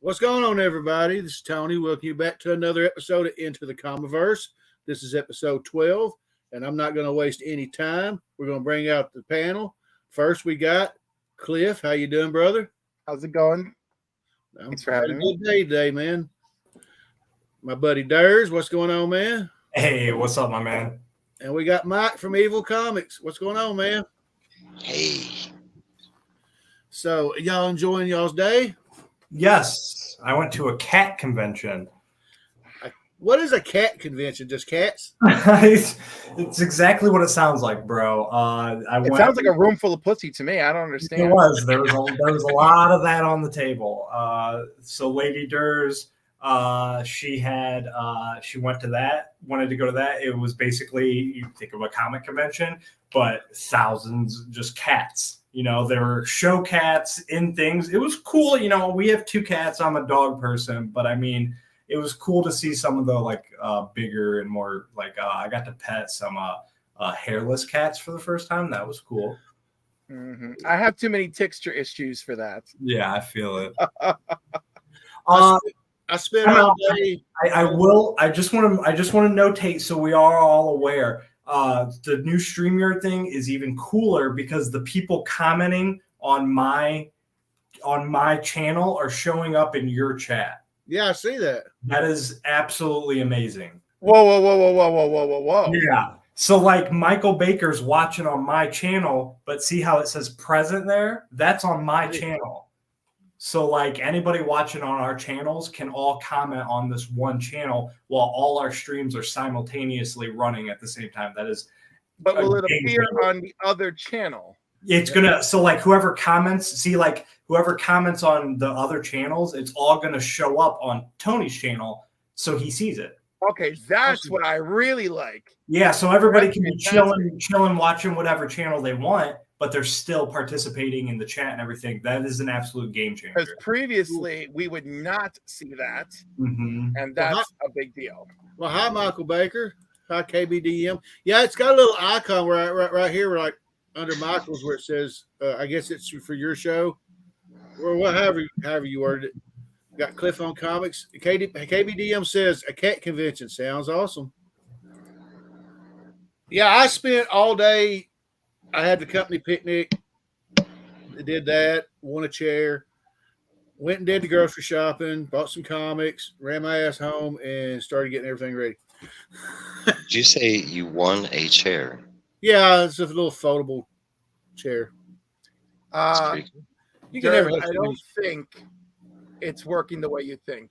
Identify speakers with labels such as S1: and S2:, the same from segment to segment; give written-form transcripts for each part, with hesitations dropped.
S1: What's going on, everybody? This is Tony. Welcome you back to another episode of Into the Comiverse. This is episode 12, and I'm not going to waste any time. We're going to bring out the panel. First, we got Cliff. How you doing, brother?
S2: How's it going? Thanks for having me.
S1: Good day today, man. My buddy Durs. What's going on, man?
S3: Hey, what's up, my man?
S1: And we got Mike from Evil Comics. What's going on, man?
S4: Hey.
S1: So, y'all enjoying y'all's day?
S3: Yes, I went to a cat convention.
S1: What is a cat convention? Just cats?
S3: It's exactly what it sounds like, bro.
S2: It sounds like a room full of pussy to me. I don't understand.
S3: It was. There was a lot of that on the table. So Lady Durs, she went to that, wanted to go to that. It was basically, you think of a comic convention, but thousands just cats. You know, there were show cats in things. It was cool. You know, we have two cats. I'm a dog person, but I mean, it was cool to see some of the bigger and more I got to pet some hairless cats for the first time. That was cool.
S2: Mm-hmm. I have too many texture issues for that.
S3: Yeah, I feel it.
S1: I spent all day.
S3: I just want to notate so we are all aware. The new StreamYard thing is even cooler because the people commenting on my channel are showing up in your chat.
S1: Yeah, I see that.
S3: That is absolutely amazing.
S2: Whoa.
S3: Yeah. So like Michael Baker's watching on my channel, but see how it says present there? That's on my channel. So like anybody watching on our channels can all comment on this one channel while all our streams are simultaneously running at the same time. That is.
S2: But will it appear on the other channel?
S3: It's gonna, so like whoever comments on the other channels, it's all gonna show up on Tony's channel so he sees it.
S2: Okay, that's what I really like.
S3: Yeah, so everybody can be chilling, watching whatever channel they want, but they're still participating in the chat and everything. That is an absolute game changer.
S2: Because previously we would not see that, and that's a big deal.
S1: Well, hi, Michael Baker. Hi, KBDM. Yeah, it's got a little icon right here, like under Michael's, where it says, I guess it's for your show, or however you worded it. Got Cliff on Comics. KBDM says a cat convention sounds awesome. Yeah, I spent all day. I had the company picnic. Did that. Won a chair. Went and did the grocery shopping. Bought some comics. Ran my ass home and started getting everything ready.
S4: Did you say you won a chair?
S1: Yeah, it's a little foldable chair.
S2: You can never. I don't think it's working the way you think.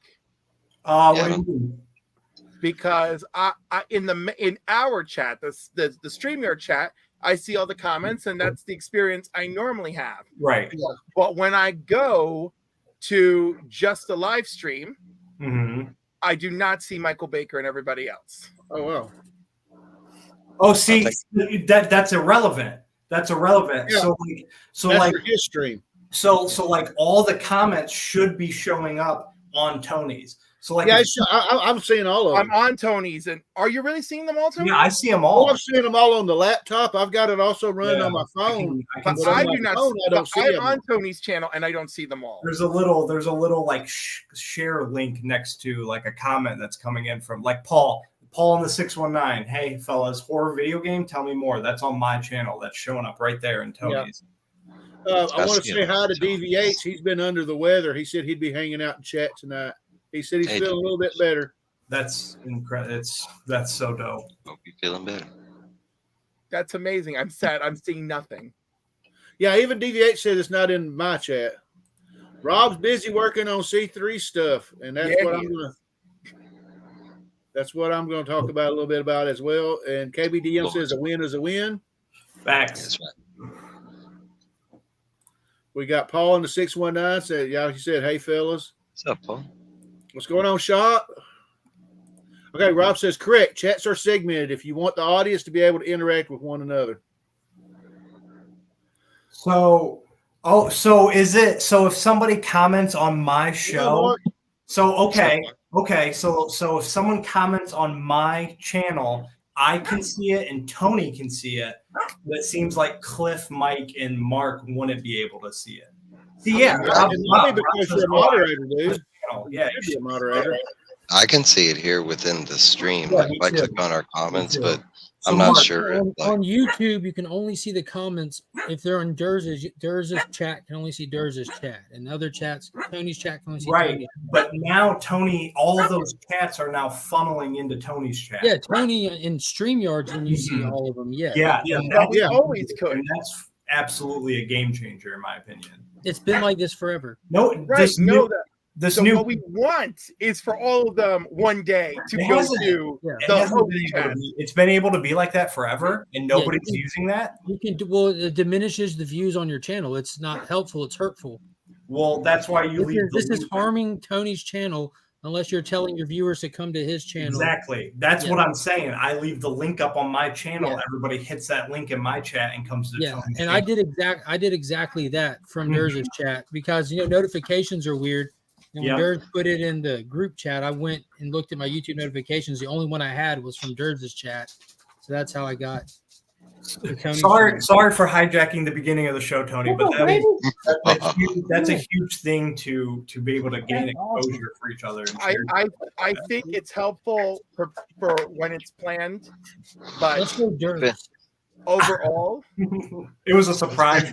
S3: What do you mean?
S2: Because in our chat, the StreamYard chat, I see all the comments, and that's the experience I normally have.
S3: Right.
S2: But when I go to just the live stream, I do not see Michael Baker and everybody else.
S1: Oh, wow.
S3: Oh, see, that's irrelevant. That's irrelevant.
S1: Yeah.
S3: So
S1: that's
S3: like
S1: for his stream.
S3: So like all the comments should be showing up on Tony's. So like,
S1: yeah, I'm seeing all of them.
S2: I'm on Tony's, and are you really seeing them all, Tony?
S3: Yeah, I see them all.
S1: I'm seeing them all on the laptop. I've got it also running on my phone.
S2: I do not. I don't see them on Tony's channel, and I don't see them all.
S3: There's a little like share link next to like a comment that's coming in from like Paul in the 619. Hey fellas, horror video game. Tell me more. That's on my channel. That's showing up right there in Tony's.
S1: Yeah. I want to say hi to DVH. He's been under the weather. He said he'd be hanging out in chat tonight. He said he's feeling a little bit better.
S3: That's incredible. That's so dope.
S4: Hope you're feeling better.
S2: That's amazing. I'm sad. I'm seeing nothing.
S1: Yeah, even DVH said it's not in my chat. Rob's busy working on C3 stuff, and that's what I'm going to talk about a little bit about as well. And KBDM says a win is a win.
S3: Facts.
S4: That's right.
S1: We got Paul in the 619 said, yeah, he said, hey fellas.
S4: What's up, Paul?
S1: What's going on, Shop? Okay, Rob says, correct. Chats are segmented if you want the audience to be able to interact with one another.
S3: So is it, so if somebody comments on my show, so if someone comments on my channel, I can see it and Tony can see it. But it seems like Cliff, Mike, and Mark wouldn't be able to see it. See, yeah,
S1: because you're a moderator, dude.
S3: channel. Yeah,
S1: You should be a moderator.
S4: I can see it here within the stream.
S3: Yeah,
S4: Like
S3: me
S4: if I
S3: too.
S4: click on our comments,
S3: too.
S4: but
S3: So
S4: I'm not
S3: Mark,
S4: sure. If,
S5: On,
S4: like,
S5: on YouTube, you can only see the comments if they're on Durz's chat. Can only see Durz's chat, and other chats, Tony's chat can only see
S3: Right.
S5: Tony's.
S3: But now Tony, all of those chats are now funneling into Tony's chat.
S5: Yeah, Tony in StreamYards, and you see
S3: Mhm.
S5: all of them. Yeah,
S3: Yeah,
S1: Yeah,
S3: and
S2: But we
S1: Yeah.
S2: always could.
S3: and that's absolutely a game changer in my opinion.
S5: it's been like this forever.
S3: No,
S2: Right.
S3: this
S2: No,
S3: new,
S2: that.
S3: this
S2: So
S3: new.
S2: what we want is for all of them one day to
S3: It
S2: go
S3: hasn't-
S2: to
S5: Yeah.
S3: it
S2: the
S3: hasn't
S2: host
S3: been able to
S2: chat.
S3: be- it's been able to be like that forever, and
S5: Yeah,
S3: nobody's
S5: you can-
S3: using that.
S5: You can do well. It diminishes the views on your channel. It's not helpful. It's hurtful.
S3: Well, that's why you leave.
S5: This
S3: the
S5: is
S3: link.
S5: harming Tony's channel unless you're telling your viewers to come to his channel.
S3: Exactly. That's
S5: Yeah.
S3: what I'm saying. I leave the link up on my channel.
S5: Yeah.
S3: Everybody hits that link in my chat and comes to
S5: Yeah,
S3: Tony's
S5: and
S3: channel.
S5: I did exactly that from
S3: Mhm.
S5: Durz's chat because notifications are weird. And when
S3: Yep.
S5: Durz put it in the group chat, I went and looked at my YouTube notifications. The only one I had was from Durz's chat, so that's how I got. to Tony's channel.
S3: Sorry for hijacking the beginning of the show, Tony, but that's a huge thing to be able to gain
S5: That's awesome.
S3: exposure for each other. And
S2: I,
S3: share.
S2: I think it's helpful for when it's planned,
S5: Let's
S2: but
S5: go Durz.
S2: overall,
S3: It was a surprise.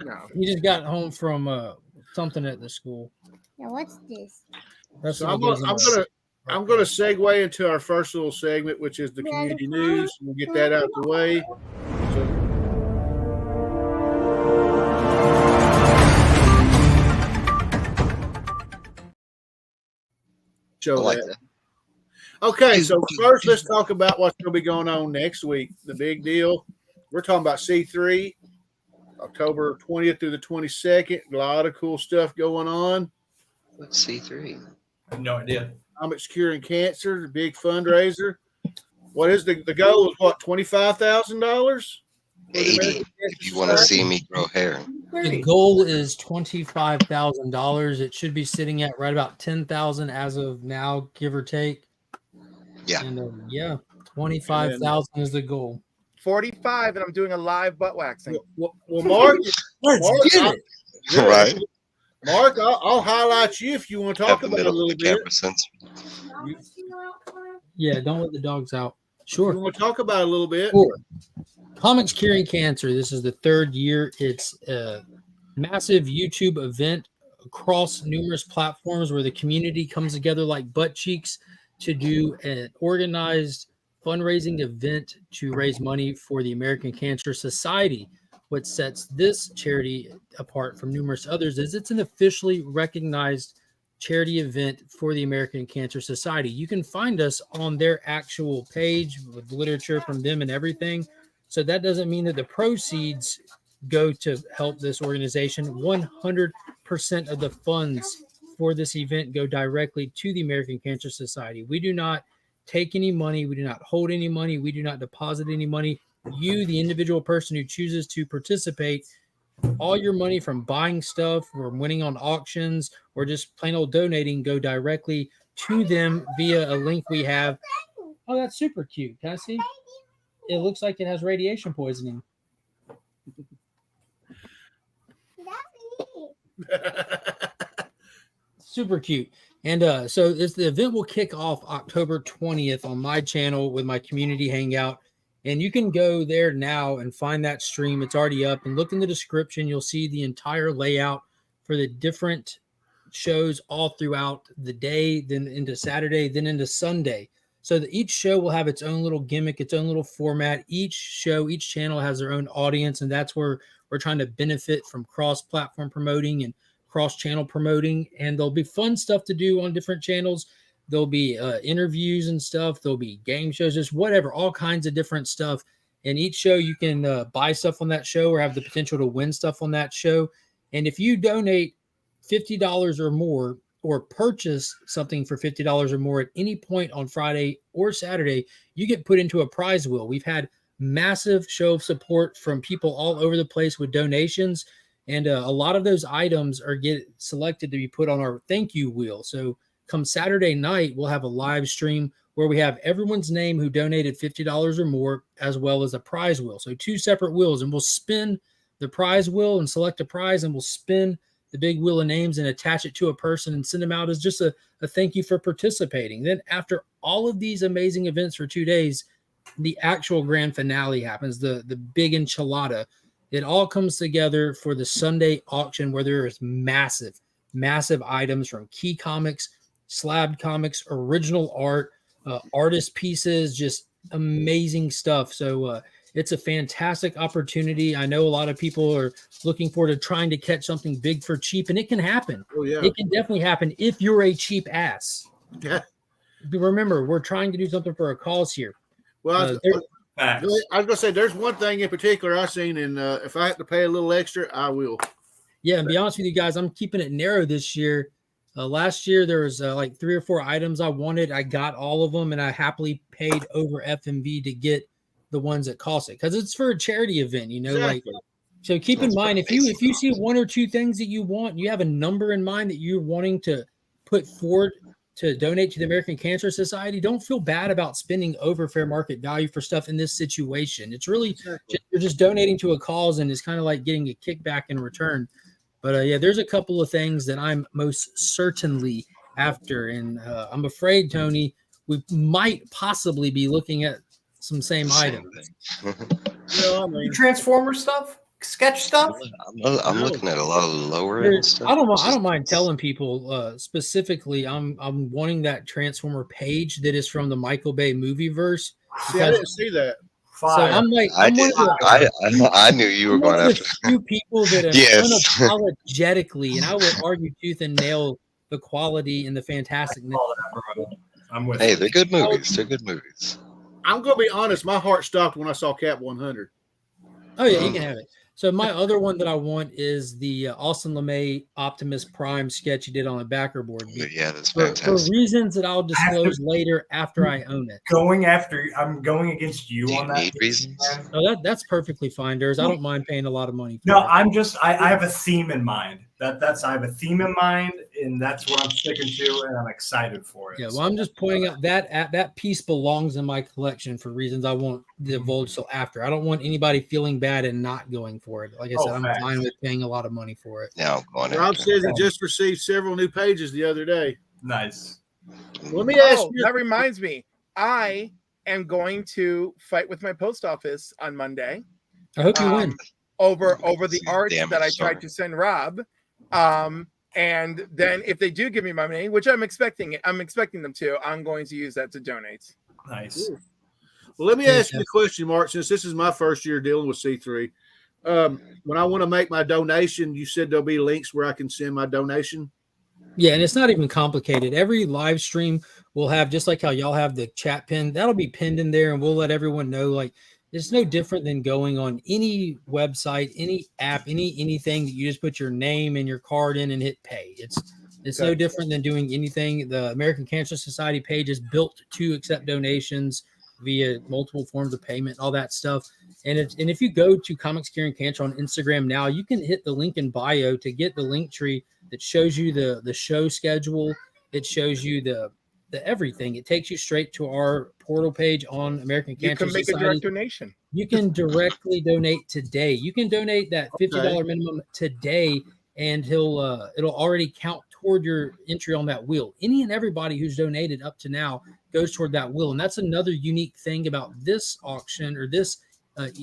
S2: no.
S5: He just got home from something at the school.
S6: Now what's this?
S5: That's
S1: So
S5: what
S1: I'm
S5: he goes
S1: gonna
S5: into.
S1: I'm gonna segue into our first little segment, which is the community news. We'll get that out the way. So,
S4: I
S1: show
S4: like
S1: that.
S4: that.
S1: Okay, so first let's talk about what's going to be going on next week. The big deal. We're talking about C3, October 20th through the 22nd. A lot of cool stuff going on.
S4: What's C3?
S3: I have no idea.
S1: Comics Curing Cancer, the big fundraiser. What is the goal? Is what, $25,000?
S4: 80. If you want to see me grow hair.
S5: The goal is $25,000. It should be sitting at right about 10,000 as of now, give or take.
S4: Yeah.
S5: And yeah, 25,000 is the goal.
S2: 45, and I'm doing a live butt waxing.
S1: Well, Mark,
S5: Let's
S1: Mark,
S5: get it.
S4: Right.
S1: Mark, I'll highlight you if you want to talk
S4: Have the
S1: about it a
S4: middle of
S1: little
S4: the
S1: bit.
S4: camera sensor.
S5: Yeah, don't let the dogs out.
S1: You
S5: Sure.
S1: want to talk about it a little bit?
S5: Sure. Comics Curing Cancer. This is the third year. It's a massive YouTube event across numerous platforms where the community comes together like butt cheeks to do an organized fundraising event to raise money for the American Cancer Society. What sets this charity apart from numerous others is it's an officially recognized charity event for the American Cancer Society. You can find us on their actual page with literature from them and everything. So that doesn't mean that the proceeds go to help this organization. 100% of the funds for this event go directly to the American Cancer Society. We do not take any money. We do not hold any money. We do not deposit any money. You, the individual person who chooses to participate, all your money from buying stuff or winning on auctions or just plain old donating go directly to them via a link we have. Oh, that's super cute. Can I see? It looks like it has radiation poisoning. Super cute. And so the event will kick off October 20th on my channel with my community hangout. And you can go there now and find that stream. It's already up. And look in the description. You'll see the entire layout for the different shows all throughout the day, then into Saturday, then into Sunday. So that each show will have its own little gimmick, its own little format. Each show, each channel has their own audience. And that's where we're trying to benefit from cross-platform promoting and cross-channel promoting. And there'll be fun stuff to do on different channels. There'll be interviews and stuff. There'll be game shows, just whatever, all kinds of different stuff. And each show you can buy stuff on that show or have the potential to win stuff on that show. And if you donate $50 or more or purchase something for $50 or more at any point on Friday or Saturday, you get put into a prize wheel. We've had massive show of support from people all over the place with donations. And a lot of those items are get selected to be put on our thank you wheel. So come Saturday night, we'll have a live stream where we have everyone's name who donated $50 or more, as well as a prize wheel. So two separate wheels, and we'll spin the prize wheel and select a prize, and we'll spin the big wheel of names and attach it to a person and send them out as just a thank you for participating. Then after all of these amazing events for 2 days, the actual grand finale happens, the big enchilada. It all comes together for the Sunday auction where there is massive items from Key Comics, Slab Comics, original art, artist pieces, just amazing stuff. So it's a fantastic opportunity. I know a lot of people are looking forward to trying to catch something big for cheap, and it can happen.
S1: Oh yeah.
S5: It can definitely happen if you're a cheap ass.
S1: Yeah.
S5: Remember, we're trying to do something for our cause here.
S1: Well, I
S3: Facts.
S1: was gonna say there's one thing in particular I've seen, and if I have to pay a little extra, I will.
S5: Yeah, and be honest with you guys, I'm keeping it narrow this year. Last year there was like 3 or 4 items I wanted. I got all of them, and I happily paid over FMV to get the ones that cost it because it's for a charity event, you know.
S1: Exactly.
S5: Like, so keep in
S4: That's
S5: mind
S4: pretty
S5: if you
S4: basic.
S5: see 1 or 2 things that you want, you have a number in mind that you're wanting to put forward to donate to the American Cancer Society. Don't feel bad about spending over fair market value for stuff in this situation. It's really
S1: Exactly.
S5: you're just donating to a cause, and it's kind of like getting a kickback in return. But yeah, there's a couple of things that I'm most certainly after, and I'm afraid, Tony, we might possibly be looking at some same
S4: Same
S5: items.
S4: thing.
S1: Well, I mean,
S3: Transformer stuff, sketch stuff.
S4: I'm looking at a lot of lower
S5: There-
S4: end stuff.
S5: I don't
S4: Just-
S5: mind telling people specifically. I'm wanting that Transformer page that is from the Michael Bay movie verse.
S1: see, I didn't see that.
S5: So
S3: Fire.
S5: I'm like,
S4: I
S5: I'm
S4: did.
S5: one of the,
S4: I knew you were
S5: I'm one
S4: going
S5: of
S4: after.
S5: the few people that have
S4: Yes.
S5: unapologetically, and I will argue tooth and nail the quality and the fantasticness.
S3: I'm with
S4: Hey,
S3: you.
S4: they're good movies. They're good movies.
S1: I'm gonna be honest. My heart stopped when I saw Cap 100.
S5: Oh yeah, you can have it. So my other one that I want is the Austin LeMay Optimus Prime sketch he did on a backer board.
S4: Yeah, that's
S5: For
S4: fantastic.
S5: reasons that I'll disclose later after I own it.
S3: I'm going against you
S4: Do you
S3: on that.
S4: need reasons?
S3: man.
S5: No, that's perfectly fine, Durs. I don't mind paying a lot of money. For
S3: No,
S5: it.
S3: I have a theme in mind. I have a theme in mind, and that's what I'm sticking to, and I'm excited for it.
S5: Yeah, well, I'm just pointing out that piece belongs in my collection for reasons I won't divulge till after. I don't want anybody feeling bad and not going for it. Like I said, I'm
S3: facts.
S5: fine with paying a lot of money for it.
S4: Now I'm going
S1: Rob
S4: after.
S1: says he just received several new pages the other day.
S3: Nice.
S1: Let me ask
S2: Oh,
S1: you.
S2: that reminds me. I am going to fight with my post office on Monday
S5: I hope you
S2: Um,
S5: win.
S2: over the art
S4: Damn
S2: that I
S4: sorry.
S2: tried to send Rob. And then if they do give me my money, which I'm expecting them to, I'm going to use that to donate.
S3: Nice.
S1: Well, let me ask you a question, Mark. Since this is my first year dealing with C3, when I want to make my donation, you said there'll be links where I can send my donation.
S5: Yeah, and it's not even complicated. Every live stream will have, just like how y'all have the chat pin, that'll be pinned in there, and we'll let everyone know. Like, it's no different than going on any website, any app, anything that you just put your name and your card in and hit pay. It's no different than doing anything. The American Cancer Society page is built to accept donations via multiple forms of payment, all that stuff. And if you go to Comics Curing Cancer on Instagram now, you can hit the link in bio to get the link tree that shows you the show schedule. It shows you the everything. It takes you straight to our portal page on American
S2: You
S5: Cancer
S2: can make a
S5: Society.
S2: direct donation.
S5: You can directly donate today. You can donate that $50 minimum today, and it'll already count toward your entry on that wheel. Any and everybody who's donated up to now goes toward that wheel, and that's another unique thing about this auction or this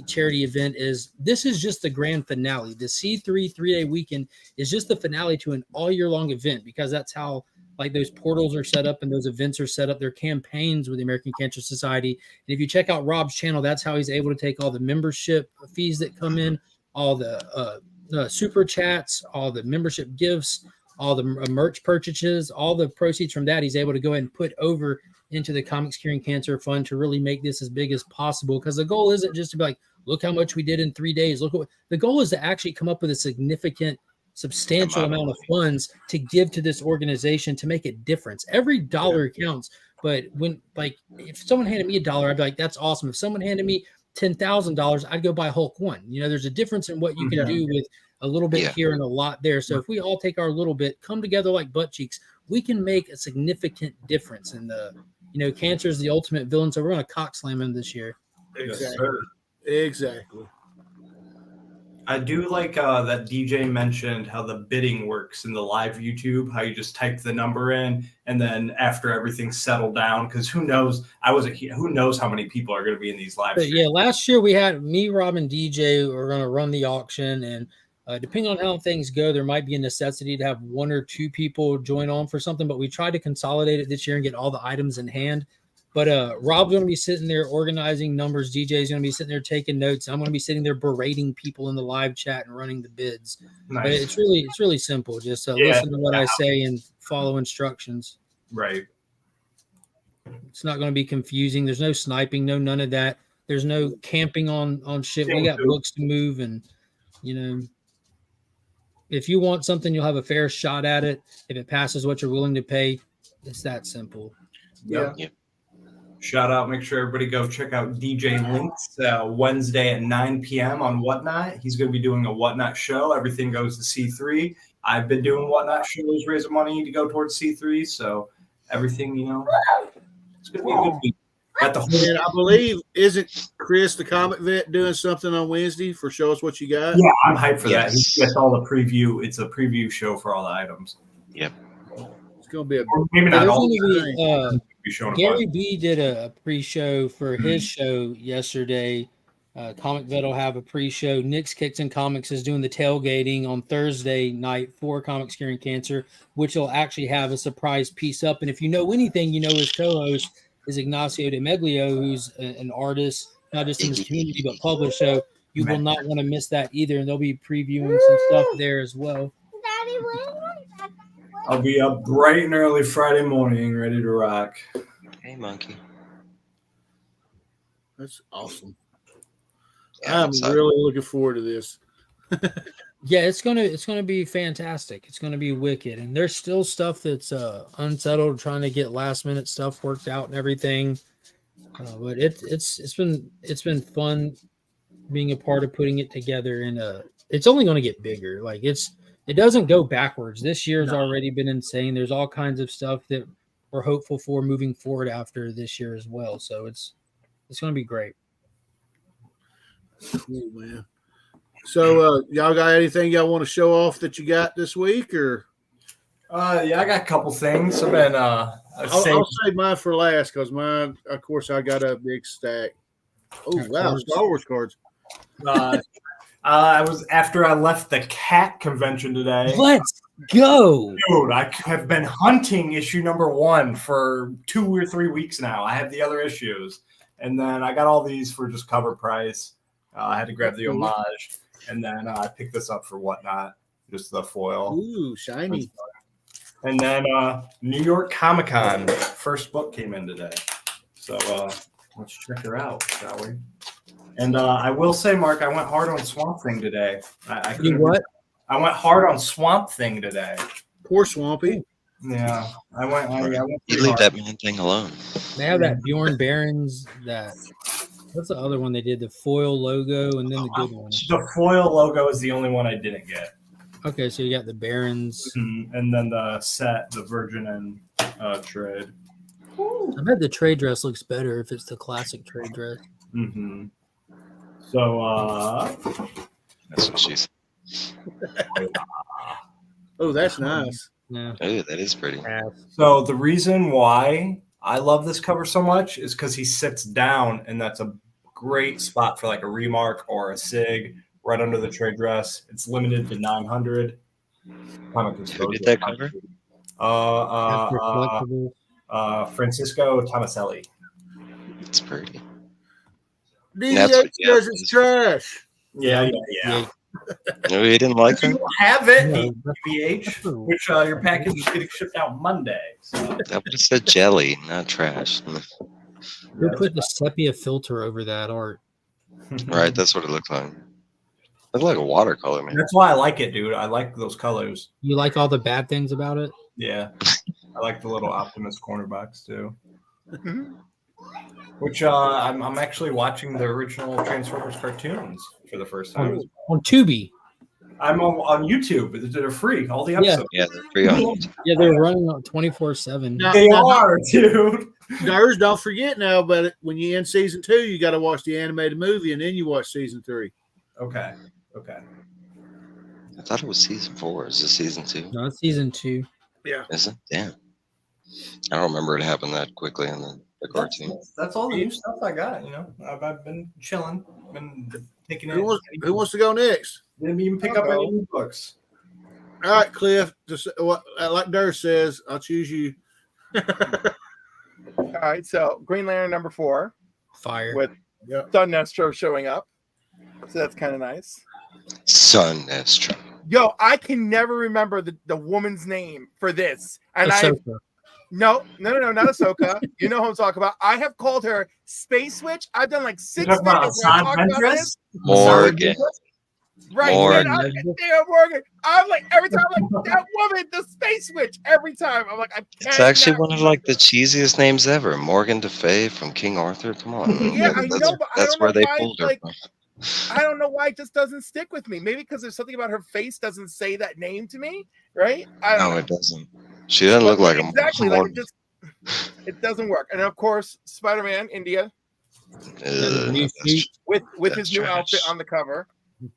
S5: charity event is this is just the grand finale. The C3 3-day weekend is just the finale to an all year long event because that's how like those portals are set up and those events are set up. They're campaigns with the American Cancer Society. And if you check out Rob's channel, that's how he's able to take all the membership fees that come in, all the super chats, all the membership gifts, all the merch purchases, all the proceeds from that, he's able to go ahead and put over into the Comics Curing Cancer Fund to really make this as big as possible. Because the goal isn't just to be like, look how much we did in 3 days. Look what the goal is to actually come up with a substantial amount of funds to give to this organization to make a difference. Every dollar counts. But when, like, if someone handed me $1, I'd be like, that's awesome. If someone handed me $10,000, I'd go buy Hulk 1. You know, there's a difference in what you can do with a little bit here and a lot there. So if we all take our little bit, come together like butt cheeks, we can make a significant difference in the, you know, cancer is the ultimate villain. So we're going to cock slam him this year.
S1: Exactly. Exactly.
S3: I do like that DJ mentioned how the bidding works in the live YouTube, how you just type the number in, and then after everything's settled down, because who knows? I wasn't here. Who knows how many people are going to be in these live
S5: But
S3: streams?
S5: yeah, last year we had me, Rob, and DJ were going to run the auction, and depending on how things go, there might be a necessity to have one or two people join on for something. But we tried to consolidate it this year and get all the items in hand. But Rob's going to be sitting there organizing numbers. DJ's going to be sitting there taking notes. I'm going to be sitting there berating people in the live chat and running the bids. But
S3: Nice.
S5: it's really simple. Just
S3: Yeah.
S5: listen to what I say and follow instructions.
S3: Right.
S5: It's not going to be confusing. There's no sniping, none of that. There's no camping on shit. We got books to move, and if you want something, you'll have a fair shot at it. If it passes what you're willing to pay, it's that simple.
S3: Yeah.
S4: Yep.
S3: Shout out. Make sure everybody go check out DJ Links Wednesday at 9 p.m. on Whatnot. He's going to be doing a Whatnot show. Everything goes to C3. I've been doing Whatnot shows, raising money to go towards C3. So everything, it's going to be a good week. Got the whole
S1: And I believe, isn't Chris the comic vet doing something on Wednesday for Show Us What You Got?
S3: Yeah, I'm hyped for that.
S4: Yes.
S3: He gets all the preview. It's a preview show for all the items.
S1: It's going to be a
S3: Or maybe
S5: There's
S3: not all.
S5: going to
S3: Be showing
S5: Gary B did a pre-show for his show yesterday. Comic Vet will have a pre-show. Nick's Kicks and Comics is doing the tailgating on Thursday night for Comics Curing Cancer, which will actually have a surprise piece up. And if you know anything, his co-host is Ignacio de Meglio, who's an artist, not just in this community, but published. So you will not want to miss that either. And they'll be previewing some stuff there as well.
S3: I'll be up bright and early Friday morning, ready to rock.
S4: Hey, monkey.
S1: That's awesome.
S4: Yeah,
S1: I'm
S4: excited.
S1: really looking forward to this.
S5: Yeah, it's gonna be fantastic. It's gonna be wicked, and there's still stuff that's unsettled, trying to get last minute stuff worked out and everything. But it's been fun being a part of putting it together, and it's only going to get bigger. Like it doesn't go backwards. This year's already been insane. There's all kinds of stuff that we're hopeful for moving forward after this year as well. So it's going to be great.
S1: Cool, man. So y'all got anything y'all want to show off that you got this week, or
S3: Yeah, I got a couple things. I've been
S1: I'll save mine for last because mine, of course, I got a big stack. Oh wow, Star Wars cards.
S3: I was after I left the cat convention today.
S5: Let's go.
S3: Dude, I have been hunting issue number 1 for 2 or 3 weeks now. I have the other issues, and then I got all these for just cover price. I had to grab the homage, and then I picked this up for Whatnot, just the foil.
S1: Ooh, shiny.
S3: And then New York Comic Con first book came in today, so let's check her out, shall we? And I will say, Mark, I went hard on Swamp Thing today. I
S5: You what?
S3: I went hard on Swamp Thing today.
S1: Poor Swampy.
S3: Yeah, I went.
S4: You
S3: pretty
S4: leave
S3: hard.
S4: that man thing alone.
S5: They have that Bjorn Barons. What's the other one they did? The foil logo and then the good one.
S3: The foil logo is the only one I didn't get.
S5: Okay, so you got the Barons.
S3: And then the set, the Virgin and trade.
S5: I bet the trade dress looks better if it's the classic trade dress.
S3: Mm-hmm. So,
S4: That's what she's.
S1: Oh, that's nice.
S5: Yeah.
S4: Oh, that is pretty.
S3: so the reason why I love this cover so much is because he sits down, and that's a great spot for like a remark or a sig right under the trade dress. It's limited to 900.
S4: Who did that cover?
S5: After collectibles.
S3: Francisco Tomaselli.
S4: It's pretty.
S1: DX
S4: what- yeah.
S1: says it's trash.
S3: Yeah.
S4: No, he didn't like
S3: You
S4: her.
S3: have it,
S5: Yeah.
S3: BH, which your package is getting shipped out Monday. So.
S4: That would have said jelly, not trash.
S5: Who put the sepia filter over that art?
S4: Right, that's what it looked like. Looked like a watercolor, man.
S3: That's why I like it, dude. I like those colors.
S5: You like all the bad things about it?
S3: Yeah. I like the little Optimus corner box too.
S2: Mhm.
S3: Which I'm actually watching the original Transformers cartoons for the first time.
S5: On Tubi.
S3: I'm on YouTube. They're free. All the
S5: Yeah.
S3: episodes.
S4: Yeah, they're free on YouTube.
S5: Yeah, they're running on 24/7.
S1: Now,
S3: They are, dude.
S1: Nurse, don't forget now, but when you end season 2, you got to watch the animated movie and then you watch season 3.
S3: Okay. Okay.
S4: I thought it was season 4. Is this season 2?
S5: No, it's season 2.
S2: Yeah.
S4: Is it? Damn. I don't remember it happened that quickly in the cartoon.
S3: That's all the new stuff I got. You know, I've been chilling, been taking it.
S1: Who wants to go next?
S3: Didn't even pick up any new books.
S1: All right, Cliff. Just what like Durr says, I'll choose you.
S2: All right, so Green Lantern number 4
S5: Fire.
S2: with
S1: Yep.
S2: Sun Nestro showing up. So that's kind of nice.
S4: Sun Nestro.
S2: Yo, I can never remember the woman's name for this. And
S5: Ahsoka.
S2: no, not Ahsoka. You know who I'm talking about. I have called her Space Witch. I've done like 6
S3: Talking about
S2: videos where I
S3: Hassan
S2: talk about
S3: Ventress?
S2: this.
S4: Morgan.
S2: Right,
S4: Morgan.
S2: Morgan. I'm like every time, I'm like that woman, the Space Witch. Every time, I'm like, I can't.
S4: It's actually one of like the cheesiest names ever. Morgan Le Fay from King Arthur. Come on.
S2: Yeah, I know, but I
S4: That's
S2: don't
S4: where
S2: know
S4: they
S2: why,
S4: pulled her
S2: like,
S4: from.
S2: I don't know why it just doesn't stick with me. Maybe because there's something about her face doesn't say that name to me, right? I don't
S4: No,
S2: know.
S4: it doesn't. She doesn't look like
S2: exactly
S4: a
S2: like
S4: Morgan.
S2: it doesn't work. And of course, Spider-Man India
S5: New
S4: That's
S5: suit.
S2: with
S4: That's
S2: his new
S4: trash.
S2: outfit on the cover.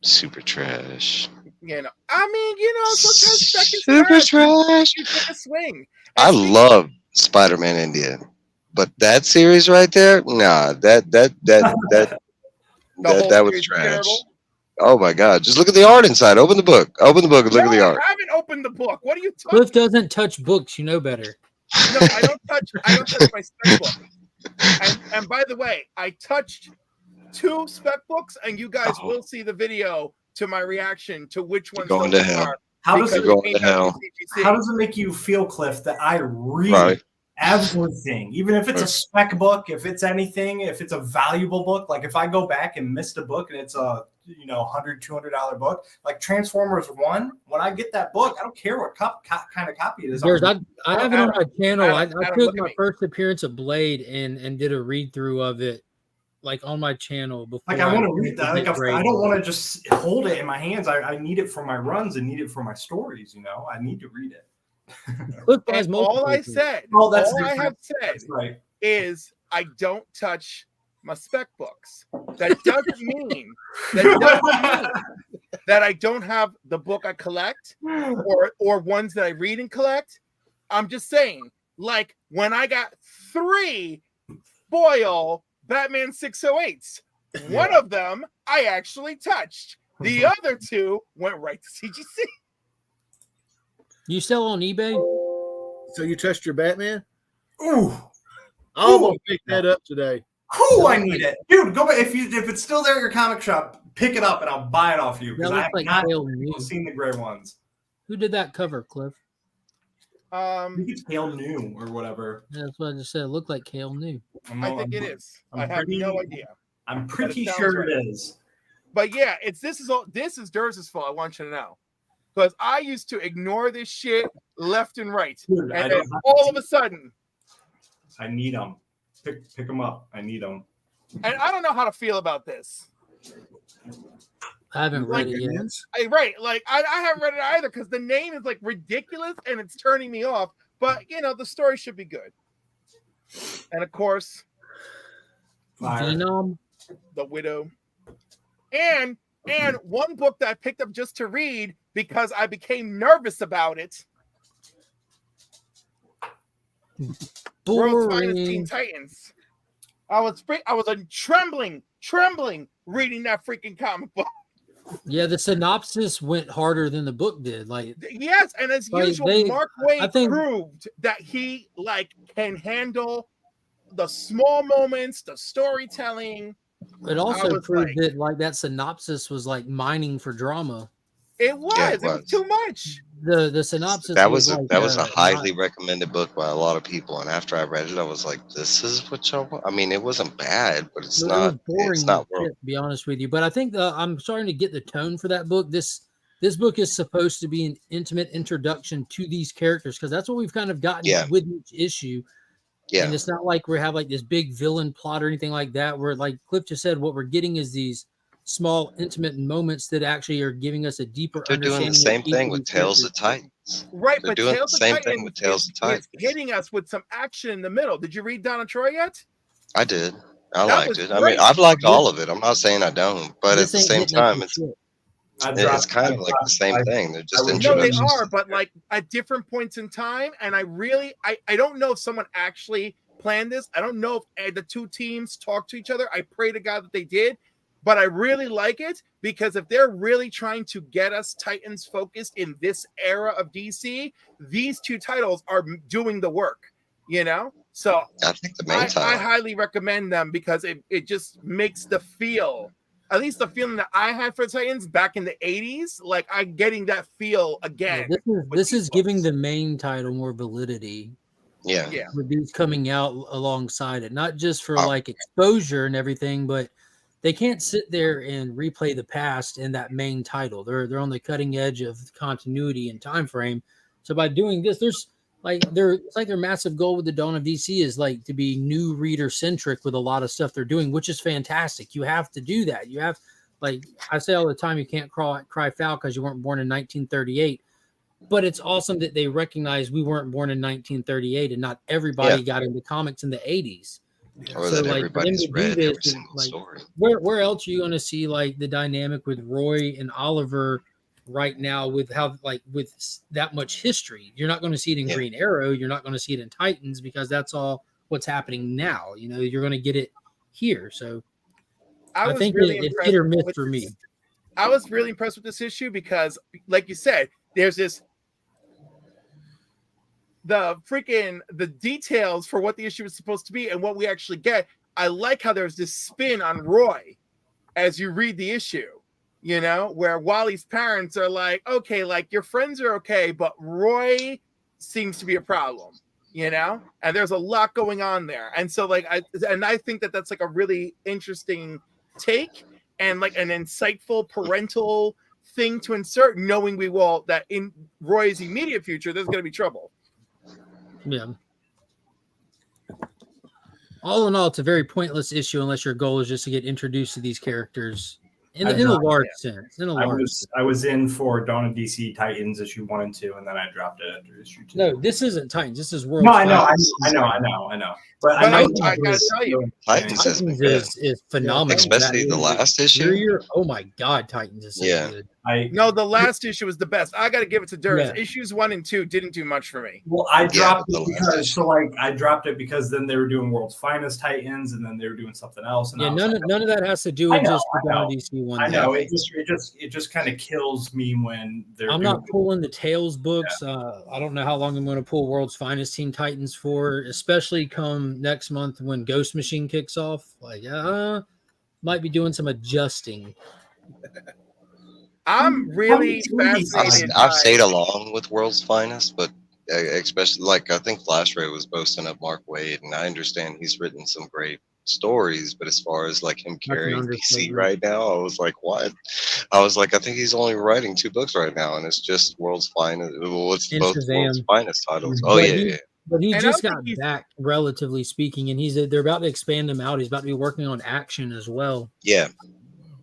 S4: super trash.
S2: You know, I mean, you know, sometimes spec is
S4: Super
S2: trash.
S4: trash.
S2: You take a swing.
S4: I
S2: And speaking-
S4: love Spider-Man India, but that series right there, nah, that
S2: the whole
S4: that was
S2: series is
S4: trash.
S2: terrible.
S4: Oh my god! Just look at the art inside. Open the book. Open the book and look
S2: No,
S4: at the art.
S2: I haven't opened the book. What are you talking?
S5: Cliff doesn't touch books. You know better.
S2: No, I don't touch my spec book. And by the way, I touched 2 spec books, and you guys will see the video to my reaction to which ones
S4: Going
S2: those
S4: to hell.
S2: are.
S3: How does
S2: because
S3: it
S4: Going
S2: came
S4: to
S2: out
S4: hell.
S2: from CGC.
S3: How does it make you feel, Cliff, that I read
S4: Right.
S3: everything, even if it's a spec book, if it's anything, if it's a valuable book? Like if I go back and missed a book and it's a $100, $200 book, like Transformers 1, when I get that book, I don't care what kind of copy it is.
S5: There's, I have it on my channel. I
S2: Adam,
S5: took
S2: look at
S5: my
S2: me.
S5: first appearance of Blade and did a read through of it, like on my channel before.
S3: Like I want to read that. Like
S5: grade.
S3: I don't want to just hold it in my hands. I need it for my runs and need it for my stories. I need to read it.
S5: Cliff buys
S2: And
S5: multiple
S2: all I
S5: things.
S2: said,
S3: Oh, that's
S2: all I
S3: different.
S2: have said
S3: That's right.
S2: is I don't touch my spec books. That doesn't mean that I don't have the book I collect or ones that I read and collect. I'm just saying, like when I got 3 foil Batman 608s, one of them I actually touched. The other 2 went right to CGC.
S5: You sell on eBay?
S1: So you touched your Batman?
S3: Ooh,
S1: I almost picked that up today.
S3: cool! I need it, dude. Go back if it's still there at your comic shop. Pick it up and I'll buy it off you
S5: That
S3: because I
S5: looks
S3: have
S5: like
S3: not
S5: Kale New.
S3: seen the gray ones.
S5: Who did that cover, Cliff?
S3: I think it's Pale New or whatever.
S5: Yeah, that's what I just said. It looked like Kale New.
S2: I think it is.
S3: I'm
S2: I have
S3: pretty-
S2: no idea.
S3: I'm pretty
S2: sounds
S3: sure
S2: right.
S3: it is.
S2: But yeah, this is Durz's fault. I want you to know, because I used to ignore this shit left and right,
S3: Dude, I
S2: and
S3: don't
S2: then
S3: have
S2: all
S3: to-
S2: of a sudden,
S3: I need them. Pick them up. I need them.
S2: and I don't know how to feel about this.
S5: I haven't read it yet.
S2: Right, like I haven't read it either because the name is like ridiculous and it's turning me off. But the story should be good. And of course,
S3: Fire.
S5: Phenom.
S2: The Widow, and one book that I picked up just to read because I became nervous about it. World's Finest Teen
S5: Boring.
S2: Titans. I was trembling reading that freaking comic book.
S5: Yeah, the synopsis went harder than the book did. Like,
S2: Yes, and as
S5: Like,
S2: usual, Mark
S5: I
S2: Waid
S5: think-
S2: proved that he can handle the small moments, the storytelling.
S5: it also
S2: was
S5: proved
S2: like-
S5: that like that synopsis was like mining for drama.
S2: It was.
S4: Yeah, it
S2: It was
S4: was.
S2: too much.
S5: The synopsis
S4: That was
S5: like,
S4: a highly
S5: not-
S4: recommended book by a lot of people, and after I read it, I was like, "This is what y'all want." I mean, it wasn't bad, but it's
S5: it was
S4: not.
S5: boring
S4: It's not
S5: as
S4: world.
S5: shit, to be honest with you. But I think I'm starting to get the tone for that book. This book is supposed to be an intimate introduction to these characters because that's what we've kind of gotten
S4: Yeah.
S5: with each issue.
S4: Yeah,
S5: And it's not like we have like this big villain plot or anything like that. Where like Cliff just said, what we're getting is these small, intimate moments that actually are giving us a deeper
S4: they're doing
S5: understanding.
S4: the same
S5: of each
S4: thing
S5: of
S4: with
S5: these
S4: Tales of
S5: characters.
S4: Titans.
S2: Right,
S4: They're
S2: but
S4: doing
S2: Tales
S4: the
S2: of
S4: same
S2: Titans
S4: thing with Tales of
S2: is
S4: Titans.
S2: hitting us with some action in the middle. Did you read Donna Troy yet?
S4: I did. I
S2: That
S4: liked
S2: was
S4: it. I
S2: great.
S4: mean, I've liked all of it. I'm not saying I don't, but at
S5: This
S4: the
S5: ain't
S4: same
S5: hitting us
S4: time,
S5: with
S4: it's
S5: shit.
S4: It's kind of like the same thing. They're just
S3: I-
S2: No, they
S4: introductions.
S2: are, but like at different points in time. And I don't know if someone actually planned this. I don't know if the two teams talked to each other. I pray to God that they did, but I really like it because if they're really trying to get us Titans focused in this era of DC, these two titles are doing the work, you know? So
S4: I think the main
S2: I
S4: title.
S2: highly recommend them because it just makes the feel, at least the feeling that I had for Titans back in the 80s, like I'm getting that feel again.
S5: This is giving the main title more validity
S4: Yeah.
S2: Yeah.
S5: with these coming out alongside it, not just for
S4: Oh.
S5: like exposure and everything, but they can't sit there and replay the past in that main title. They're on the cutting edge of continuity and time frame. So by doing this, it's like their massive goal with the Dawn of DC is like to be new reader centric with a lot of stuff they're doing, which is fantastic. You have to do that. You have, like I say all the time, you can't cry foul because you weren't born in 1938. But it's awesome that they recognize we weren't born in 1938 and not everybody got into comics in the 80s.
S4: Or
S5: So,
S4: that
S5: like,
S4: everybody's
S5: for them to do
S4: read every
S5: this is,
S4: single
S5: like,
S4: story.
S5: Where else are you going to see like the dynamic with Roy and Oliver right now with how like with that much history? You're not going to see it in Green Arrow. You're not going to see it in Titans because that's all what's happening now. You know, you're going to get it here. So I
S2: was
S5: think
S2: really
S5: it's
S2: impressed
S5: hit or miss
S2: with
S5: for me.
S2: this- I was really impressed with this issue because, like you said, there's the details for what the issue is supposed to be and what we actually get. I like how there's this spin on Roy as you read the issue, you know, where Wally's parents are like, okay, like your friends are okay, but Roy seems to be a problem, you know, and there's a lot going on there. And so like, I think that that's like a really interesting take and like an insightful parental thing to insert, knowing that in Roy's immediate future, there's going to be trouble.
S5: Yeah. All in all, it's a very pointless issue unless your goal is just to get introduced to these characters in a large sense.
S3: I was in for Dawn of DC Titans issue 1 and 2, and then I dropped it after issue 2.
S5: No, this isn't Titans. This is World.
S3: No, I
S5: Know.
S3: know.
S2: But
S3: I
S2: gotta tell you,
S4: Titans has been good.
S5: is phenomenal.
S4: Especially the last issue.
S5: Oh my God, Titans is so good.
S2: No, the last issue was the best. I got to give it to Durs.
S5: Yeah.
S2: Issues 1 and 2 didn't do much for me.
S3: Well, I dropped
S4: the
S3: it
S4: last
S3: because I dropped it because then they were doing World's Finest Titans, and then they were doing something else. And
S5: Yeah,
S3: I was
S5: none of that has to do
S3: I
S5: with
S3: know,
S5: just the
S3: I know.
S5: Dawn of DC one.
S3: I know it just kind of kills me when they're.
S5: I'm
S3: doing
S5: not pulling the Tales books. I don't know how long I'm going to pull World's Finest Teen Titans for, especially come next month when Ghost Machine kicks off. Like, might be doing some adjusting.
S2: I'm really fascinated.
S4: I've stayed along with World's Finest, but especially like I think Flash Ray was boasting up Mark Waid, and I understand he's written some great stories, but as far as like him carrying DC right now, I was like, what? I was like, I think he's only writing 2 books right now, and it's just World's Finest. Well, it's
S5: And
S4: both
S5: Shazam.
S4: World's Finest titles.
S5: But
S4: Oh
S5: he-
S4: yeah.
S5: But he
S2: And I
S5: just
S2: don't
S5: got
S2: think
S5: back, relatively speaking, and they're about to expand him out. He's about to be working on action as well.
S4: Yeah.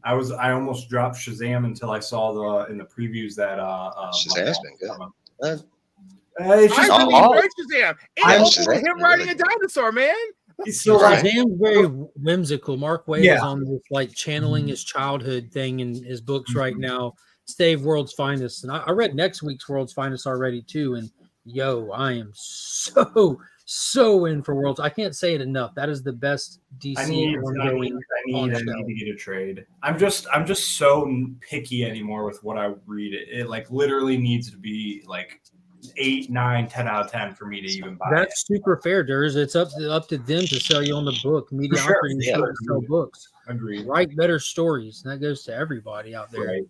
S3: I almost dropped Shazam until I saw in the previews that
S4: Shazam's been good.
S3: It's just,
S2: I really enjoyed Shazam.
S3: I'm
S2: It's
S4: Shazam.
S2: him riding a dinosaur, man.
S3: he's still right.
S5: Shazam's very whimsical. Mark Waid
S3: Yeah.
S5: is on this like channeling his childhood thing in his books right now. Save World's Finest, and I read next week's World's Finest already too. And yo, I am so in for Worlds. I can't say it enough. That is the best DC
S3: I need
S5: ongoing.
S3: to get a trade. I'm just so picky anymore with what I read. It like literally needs to be like 8, 9, 10 out of 10 for me to even buy
S5: That's super fair, Durs. It's up to them to sell you on the book. Mediocrity
S3: Yeah.
S5: to sell books.
S3: it. Agreed.
S5: Write better stories. And that goes to everybody out there.
S3: Right.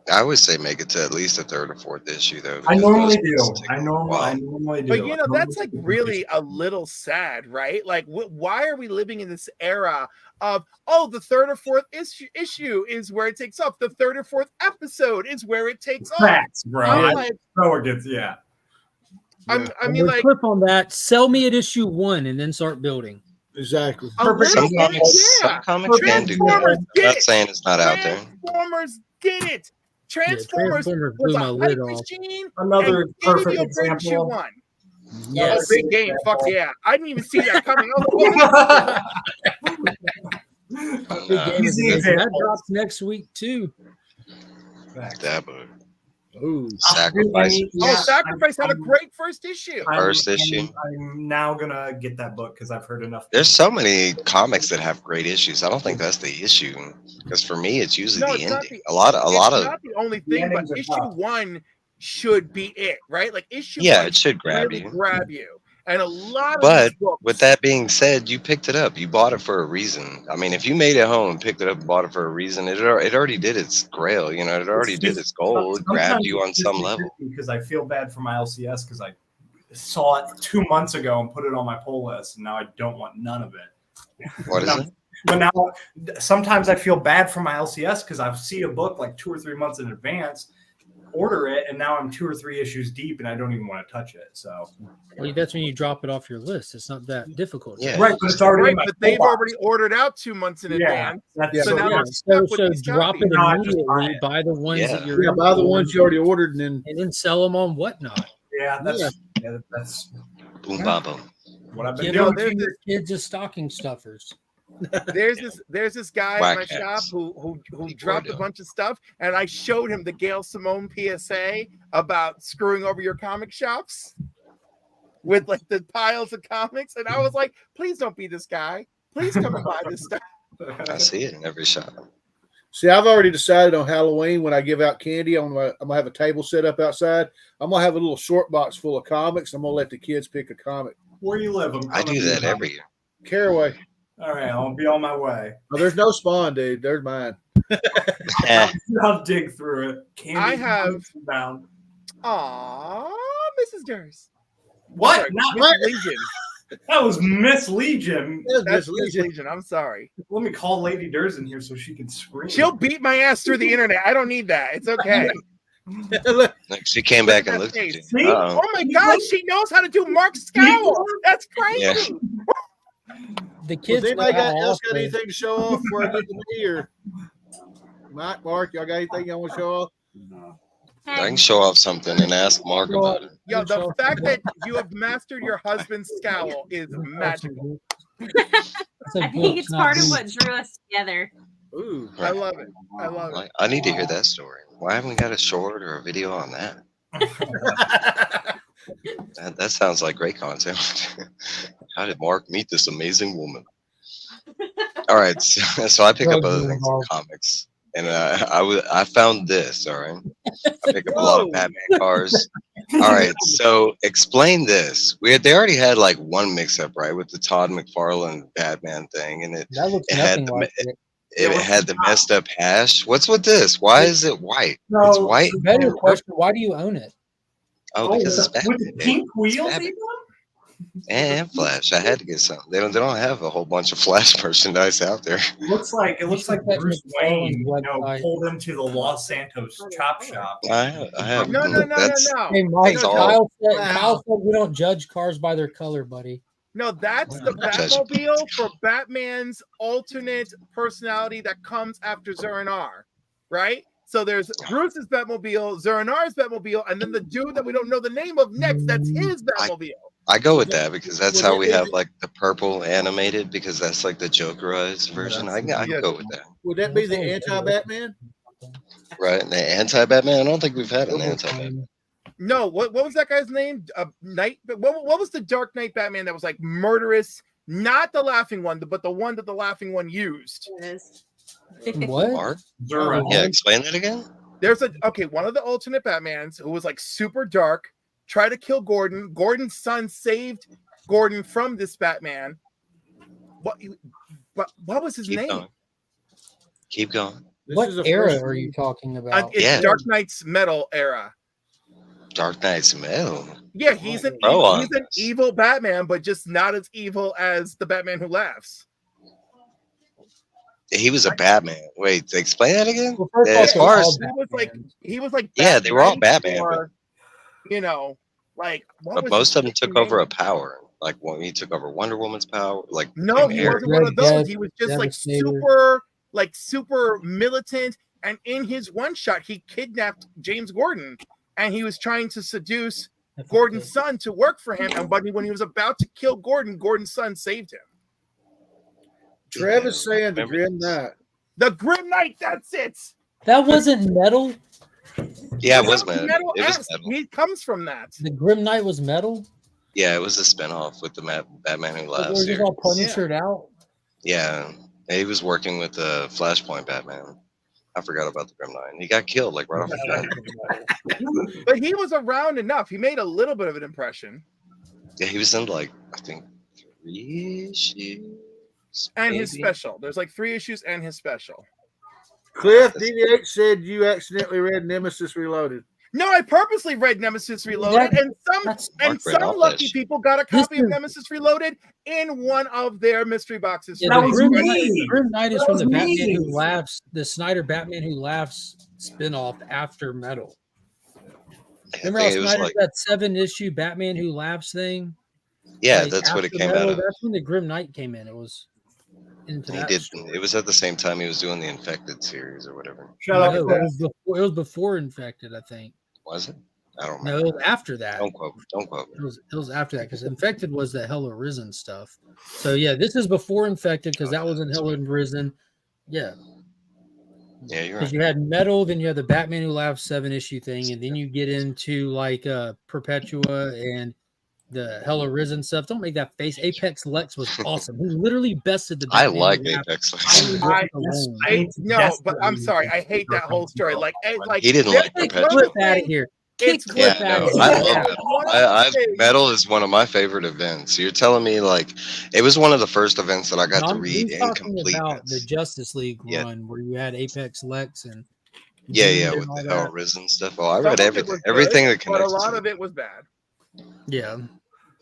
S4: I would say make it to at least the 3rd or 4th issue though.
S3: I
S4: because
S3: normally
S4: those
S3: do.
S4: books take
S3: I
S4: a
S3: normally
S4: while.
S3: do.
S2: But you know, that's like really a little sad, right? Like, why are we living in this era of, the 3rd or 4th issue is where it takes off. The 3rd or 4th episode is where it takes off.
S3: facts, bro.
S2: I'm
S3: I
S2: like,
S3: know it gets
S2: I mean,
S5: We'll
S2: like,
S5: clip on that. Sell me at issue 1 and then start building.
S1: Exactly.
S2: a
S3: Perfect.
S2: little
S4: Some
S2: bit,
S4: comics,
S2: yeah.
S4: some comics can do that.
S2: Transformers
S4: I'm
S2: did
S4: not
S2: it.
S4: saying it's not out there.
S2: Transformers did it. Transformers
S5: Transformers
S2: was
S5: blew
S2: a
S5: my
S2: hype
S5: lid off.
S2: machine.
S3: Another
S2: and gave
S3: perfect
S2: you a great issue
S3: example.
S2: 1.
S5: Yes.
S2: Oh, big game. Fuck yeah. I didn't even see that coming. I was like,
S5: Big game is
S3: Easy
S5: amazing. That
S3: example.
S5: drops next week too.
S3: Facts.
S4: That book.
S1: Ooh.
S4: Sacrifice.
S2: Oh, Sacrifice had a great first issue.
S4: First issue.
S3: I'm now gonna get that book because I've heard enough.
S4: There's so many comics that have great issues. I don't think that's the issue, because for me, it's usually
S2: No,
S4: the
S2: it's not
S4: ending.
S2: the-
S4: A lot of
S2: It's not the only thing, but
S3: endings are
S2: issue
S3: tough.
S2: 1 should be it, right? Like issue
S4: Yeah,
S2: 1
S4: it should grab
S2: really
S4: you.
S2: grab you. And a lot of
S4: But
S2: these books,
S4: with that being said, you picked it up. You bought it for a reason. I mean, if you made it home and picked it up and bought it for a reason, it already did its grail. You know, it already did its goal. It grabbed you on some level.
S3: Because I feel bad for my LCS because I saw it 2 months ago and put it on my pull list, and now I don't want none of it.
S4: What is it?
S3: But now sometimes I feel bad for my LCS because I see a book like 2 or 3 months in advance, order it, and now I'm 2 or 3 issues deep and I don't even want to touch it. So
S5: Well, that's when you drop it off your list. It's not that difficult.
S4: Yeah.
S3: right, but it's already
S2: right,
S3: in my
S2: but they've
S3: pull box.
S2: already ordered out 2 months in advance.
S3: That's
S2: So now
S5: Yeah,
S2: we're stuck with
S5: so
S2: these
S5: drop it
S2: copies.
S3: No, I just buy
S5: immediately.
S3: it.
S5: Buy the ones
S4: Yeah.
S5: that you're
S1: Yeah, buy the ones you already ordered, and
S5: and then sell them on Whatnot.
S3: that's
S4: Boom, bam, boom.
S3: what I've been
S5: Give
S2: know,
S3: doing.
S2: there's
S5: your kids as stocking stuffers.
S2: There's this guy
S4: Whack
S2: in my shop
S4: hats.
S2: who
S4: People
S2: dropped
S4: are
S2: a bunch of stuff, and I showed him the Gail Simone PSA about screwing over your comic shops with like the piles of comics, and I was like, please don't be this guy. Please come and buy this stuff.
S4: I see it in every shop.
S1: see, I've already decided on Halloween when I give out candy, I'm gonna have a table set up outside. I'm gonna have a little short box full of comics. I'm gonna let the kids pick a comic.
S3: Where you live? I'm
S4: I do
S3: coming
S4: that
S3: to you.
S4: every year.
S1: Caraway.
S3: All right, I'll be on my way.
S1: Oh, there's no Spawn, dude. There's mine.
S3: I'll dig through it. Candy
S2: I have-
S3: down.
S2: Aw, Mrs. Durst.
S3: What?
S2: Sorry,
S3: Not
S2: Miss Legion.
S3: that was Miss Legion.
S2: That's Miss Legion. I'm sorry.
S3: Let me call Lady Durst in here so she can scream.
S2: She'll beat my ass through the internet. I don't need that. It's okay.
S4: Like she came back and
S2: Look
S4: looked
S2: at
S4: at
S2: that
S4: you.
S3: face. See?
S4: Uh-oh.
S2: Oh my God, she knows how to do Mark Scowl. That's crazy.
S4: Yeah.
S5: The
S1: Does
S5: kids know
S1: anybody
S5: how
S1: else got
S5: awful-
S1: anything to show off before I get to me? Or Mike, Mark, y'all got anything y'all want to show off?
S4: I can show off something and ask Mark about it.
S2: Yo, the fact that you have mastered your husband's scowl is magical.
S6: I think it's part of what drew us together.
S1: Ooh.
S2: I love it. I love it.
S4: Like, I need to hear that story. Why haven't we got a short or a video on that? That sounds like great content. How did Mark meet this amazing woman? All right, so I pick up other things in comics, and I found this. All right, I pick up a lot of Batman cars. All right, so explain this. They already had like one mix-up, right, with the Todd McFarlane Batman thing, and it
S5: That looks
S4: it had
S5: nothing
S4: the
S5: like it.
S4: it had the messed up hash. What's with this? Why is it white?
S3: No,
S4: It's white.
S5: Better question: why do you own it?
S4: Oh, because it's
S3: with the
S4: Batman.
S3: pink wheels.
S4: Batman.
S3: even?
S4: And Flash. I had to get some. They don't have a whole bunch of Flash merchandise out there.
S3: It looks like
S5: check
S3: Bruce
S5: McFarlane's
S3: Wayne,
S5: website.
S3: pulled him to the Los Santos chop shop.
S4: I have
S2: No.
S4: that's
S5: Hey, Mike,
S4: That's all.
S5: Kyle said we don't judge cars by their color, buddy.
S2: No, that's the
S4: Judge.
S2: Batmobile for Batman's alternate personality that comes after Zur-En-Arr, right? So there's Bruce's Batmobile, Zur-En-Arr's Batmobile, and then the dude that we don't know the name of next, that's his Batmobile.
S4: I go with that because that's
S1: Well,
S4: how we
S1: it-
S4: have like the purple animated because that's like the Jokerized version. I
S2: Yeah.
S4: can go with that.
S1: Would that be the anti-Batman?
S4: Right? And the anti-Batman. I don't think we've had an anti-Batman.
S2: No, what was that guy's name? Knight. What was the Dark Knight Batman that was like murderous? Not the laughing one, but the one that the laughing one used.
S6: It is.
S5: What?
S4: Mark?
S3: Zura.
S4: Yeah, explain that again.
S2: There's one of the alternate Batmans who was like super dark, tried to kill Gordon. Gordon's son saved Gordon from this Batman. What was his
S4: Keep
S2: name?
S4: going. Keep going.
S1: This
S5: What
S1: is a
S5: era
S1: first-
S5: are you talking about?
S2: It's
S4: Yeah.
S2: Dark Knight's Metal era.
S4: Dark Knight's Metal.
S2: Yeah, he's an
S4: Pro on
S2: he's an
S4: this.
S2: evil Batman, but just not as evil as the Batman who laughs.
S4: He was a Batman. Wait, explain that again.
S5: Well, first
S4: Yeah,
S5: off,
S4: as
S5: they're
S4: far
S5: all
S4: as-
S2: He was like
S4: Yeah, they were all Batman,
S2: or, like what
S4: But
S2: was
S4: most
S2: his
S4: of them took
S2: name?
S4: over a power. Like when he took over Wonder Woman's power. Like
S2: No,
S4: became
S2: he
S4: Ares.
S2: wasn't one of
S5: Red
S2: those.
S5: Death,
S2: He was just
S5: Devastator.
S2: super militant. And in his one shot, he kidnapped James Gordon, and he was trying to seduce Gordon's son to work for him. And when he was about to kill Gordon, Gordon's son saved him.
S1: Travis saying the
S4: Remember
S1: Grim
S4: this?
S1: Knight.
S2: The Grim Knight. That's it.
S5: That wasn't metal.
S4: Yeah, it was metal.
S2: Metal
S4: It was
S2: esque.
S4: metal.
S2: He comes from that.
S5: The Grim Knight was metal.
S4: Yeah, it was a spinoff with the Batman Who
S5: But
S4: Laughs
S5: was it
S4: series.
S5: all Punishered out?
S4: Yeah, he was working with the Flashpoint Batman. I forgot about the Grim Knight. He got killed like right off the bat.
S2: But he was around enough. He made a little bit of an impression.
S4: Yeah, he was in like I think 3 issues.
S2: And his
S4: maybe?
S2: special. There's like 3 issues and his special.
S1: Cliff DDH said you accidentally read Nemesis Reloaded.
S2: No, I purposely read Nemesis Reloaded, and
S5: That's-
S4: Mark read all
S2: some
S4: that
S2: lucky
S4: shit.
S2: people got a copy of
S5: Listen.
S2: Nemesis Reloaded in one of their mystery boxes.
S5: Yeah,
S3: That
S5: the
S3: was
S5: Grim
S3: me.
S5: Knight, the Grim Knight is
S3: That
S5: from
S3: was
S5: the Batman
S3: me.
S5: Who Laughs, the Snyder Batman Who Laughs spinoff after Metal.
S4: I
S5: Remember how
S4: think it was
S5: Snyder
S4: like
S5: that 7-issue Batman Who Laughs thing?
S4: yeah,
S5: Like,
S4: that's what it
S5: after
S4: came
S5: Metal,
S4: out of.
S5: That's when the Grim Knight came in. It was into
S4: He
S5: that.
S4: did.
S5: story.
S4: It was at the same time he was doing the Infected series or whatever.
S1: Shout out
S5: No,
S1: to
S5: it was before Infected, I think.
S4: Was it? I don't
S5: No,
S4: remember.
S5: it was after that.
S4: Don't quote me. Don't quote me.
S5: It was after that because Infected was the Hell Arisen stuff. So yeah, this is before Infected because that was in Hell Arisen. Yeah,
S4: Yeah, you're
S5: because
S4: right.
S5: you had Metal, then you had the Batman Who Laughs 7-issue thing, and then you get into like Perpetua and the Hell Arisen stuff. Don't make that face. Apex Lex was awesome. He literally bested the
S4: I
S5: Batman
S4: like
S5: Who Laughs.
S4: Apex.
S2: No, but I'm sorry. I hate that whole story. Like
S4: He didn't
S2: there's
S4: like
S2: a
S4: Perpetua.
S5: Cliff
S2: perfect
S5: out of
S2: thing-
S5: here. Kick
S2: It's
S4: Yeah,
S5: Cliff out
S4: no,
S5: of here.
S4: I
S5: Yeah.
S4: love Metal. Metal is one of my favorite events. You're telling me like it was one of the first events that I got to read
S5: He's
S4: in
S5: talking about the
S4: completeness.
S5: Justice League
S4: Yeah.
S5: run where you had Apex Lex and
S4: Yeah,
S5: Doom
S4: yeah,
S5: and
S4: with
S5: all
S4: the
S5: that.
S4: Hell Risen stuff. Oh, I
S2: some
S4: read
S2: of it
S4: everything.
S2: was good,
S4: Everything that
S2: but a
S4: connected
S2: lot
S4: to
S2: of
S4: it.
S2: it was bad.
S5: Yeah.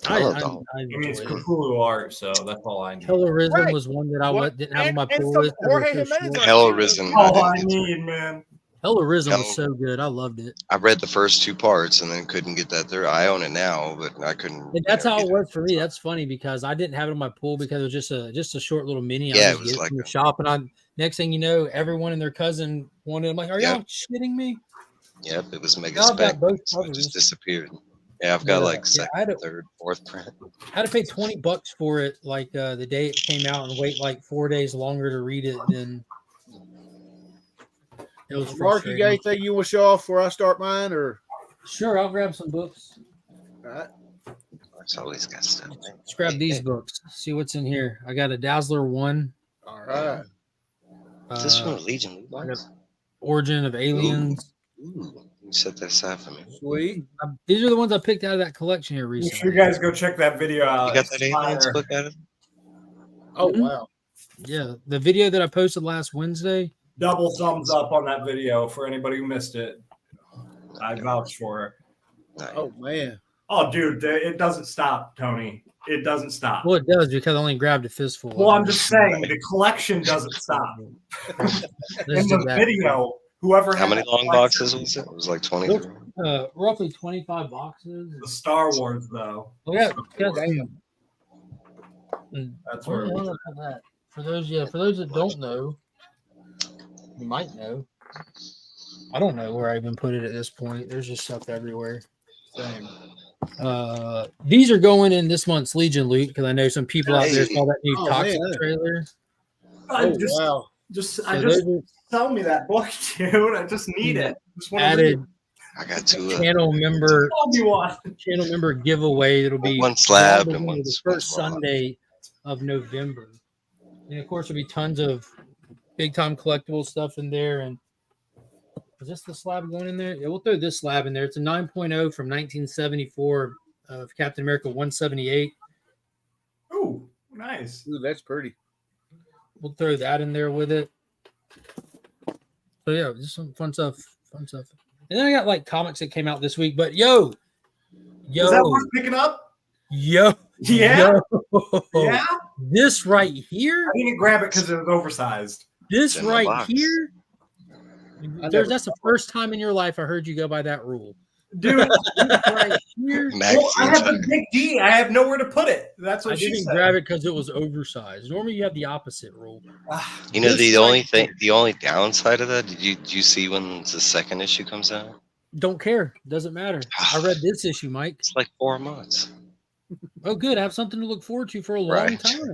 S4: I love the whole-
S5: I
S3: I mean, it's
S5: enjoyed it.
S3: Cthulhu art, so that's all I need.
S5: Hell Arisen
S2: Right.
S5: was one that I
S2: What-
S5: didn't have on
S2: and-
S5: my
S2: and
S5: pull
S2: some
S5: list.
S2: Jorge
S5: It was so
S2: Jimenez
S5: short.
S4: Hell Arisen.
S3: All
S4: I
S3: I
S4: didn't get to.
S3: need, man.
S5: Hell Arisen was
S4: Hell-
S5: so good. I loved it.
S4: I read the first 2 parts and then couldn't get that through. I own it now, but I couldn't.
S5: And that's
S4: never
S5: how
S4: get
S5: it was for me. That's funny because I didn't have it on my pool because it was just a short little mini.
S4: Yeah,
S5: I
S4: it
S5: just
S4: was
S5: get it
S4: like
S5: from the
S4: a-
S5: shop, and I next thing you know, everyone and their cousin wanted. I'm like, are y'all shitting me?
S4: Yep, it was mega
S5: Now I've got
S4: spec.
S5: both
S4: So it
S5: covers.
S4: just disappeared. Yeah, I've got
S5: Yeah,
S4: like
S5: yeah,
S4: second,
S5: I had to-
S4: third, fourth print.
S5: I had to pay $20 for it, like the day it came out, and wait like 4 days longer to read it. Then it was
S1: Mark, you
S5: frustrating.
S1: got anything you want to show off before I start mine? Or
S5: Sure, I'll grab some books.
S1: all right.
S4: It's always got stuff.
S5: Let's grab these books. See what's in here. I got a Dazzler 1.
S1: All right.
S4: Is this
S5: uh,
S4: from Legion Levi's?
S5: Origin of Aliens.
S4: Ooh, you set that aside for me.
S1: Sweet.
S5: These are the ones I picked out of that collection here
S3: Make sure
S5: recently.
S3: you guys go check that video out.
S4: You got
S3: It's
S4: that Aliens
S3: fire.
S4: book out of?
S1: Oh
S5: Mhm.
S1: wow.
S5: Yeah, the video that I posted last Wednesday.
S3: Double thumbs up on that video for anybody who missed it. I vouch for it.
S4: Nice.
S1: Oh man.
S3: Oh, dude, it doesn't stop, Tony. It doesn't stop.
S5: Well, it does because I only grabbed a fistful.
S3: Well,
S5: of
S3: I'm
S5: them.
S3: just saying the collection doesn't stop.
S5: Let's
S3: In
S5: do
S3: the
S5: that.
S3: video, whoever
S4: How
S3: had
S4: many
S3: that
S4: long
S3: collection-
S4: boxes was it? It was like 23.
S5: Roughly 25 boxes.
S3: The Star Wars, though.
S5: Oh yeah, got
S1: Damn.
S3: That's
S5: Where
S3: where
S5: the
S3: it
S5: hell
S3: was.
S5: is that? For those that don't know, you might know. I don't know where I even put it at this point. There's just stuff everywhere.
S3: Same.
S5: These are going in this month's Legion loot because I know some people out there
S4: Hey.
S5: saw that new
S1: Oh,
S5: Toxic
S1: man.
S5: trailer.
S3: I
S1: Oh
S3: just,
S1: wow.
S3: just,
S5: So
S3: I just
S5: those
S3: tell me that book, dude. I just need it. Just
S5: are
S3: want to read
S5: added
S3: it.
S4: I got 2
S5: channel member
S3: Tell me what.
S5: giveaway. That'll be
S4: One slab
S5: the
S4: and one
S5: first
S4: small.
S5: Sunday of November. And of course, there'll be tons of big time collectible stuff in there. And is this the slab going in there? Yeah, we'll throw this slab in there. It's a 9.0 from 1974 of Captain America 178.
S3: Ooh, nice.
S1: Ooh, that's pretty.
S5: We'll throw that in there with it. So yeah, just some fun stuff. Fun stuff. And then I got like comics that came out this week. But yo,
S3: Is that worth picking up?
S5: yo,
S3: Yeah.
S5: yo.
S3: Yeah.
S5: This right here.
S3: I didn't grab it because it was oversized.
S5: This
S4: It's in the
S5: right
S4: box.
S5: here.
S1: never-
S5: That's the first time in your life I heard you go by that rule.
S3: Dude,
S5: This right here.
S3: well, I have the
S4: Magazines.
S3: big D. I have nowhere to put it. That's
S5: I
S3: what she
S5: didn't
S3: said.
S5: grab it because it was oversized. Normally you have the opposite rule.
S3: Ah,
S4: You know
S5: This
S4: the
S5: right
S4: only
S5: here.
S4: thing, the only downside of that. Did you see when the second issue comes out?
S5: Don't care. Doesn't matter. I read this issue, Mike.
S4: It's like 4 months.
S5: Oh, good. I have something to look forward to for a long
S4: Right.
S5: time.
S3: well,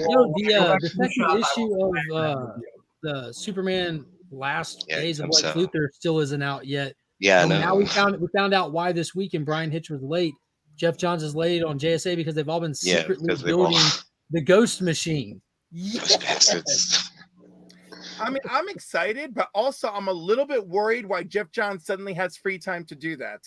S5: No,
S3: go back
S5: the
S3: to
S5: second
S3: shop. I
S5: issue
S3: will
S5: of
S3: find that video.
S5: the Superman last
S4: Yeah,
S5: days of
S4: comes
S5: Lex
S4: out.
S5: Luthor still isn't out yet.
S4: Yeah, I
S5: And
S4: know.
S5: now we found out why this week, and Brian Hitch was late. Jeff Johns is late on JSA because they've all been
S4: Yeah,
S5: secretly
S4: because they've all
S5: building the Ghost Machine.
S4: those bastards.
S2: I mean, I'm excited, but also I'm a little bit worried why Jeff Johns suddenly has free time to do that.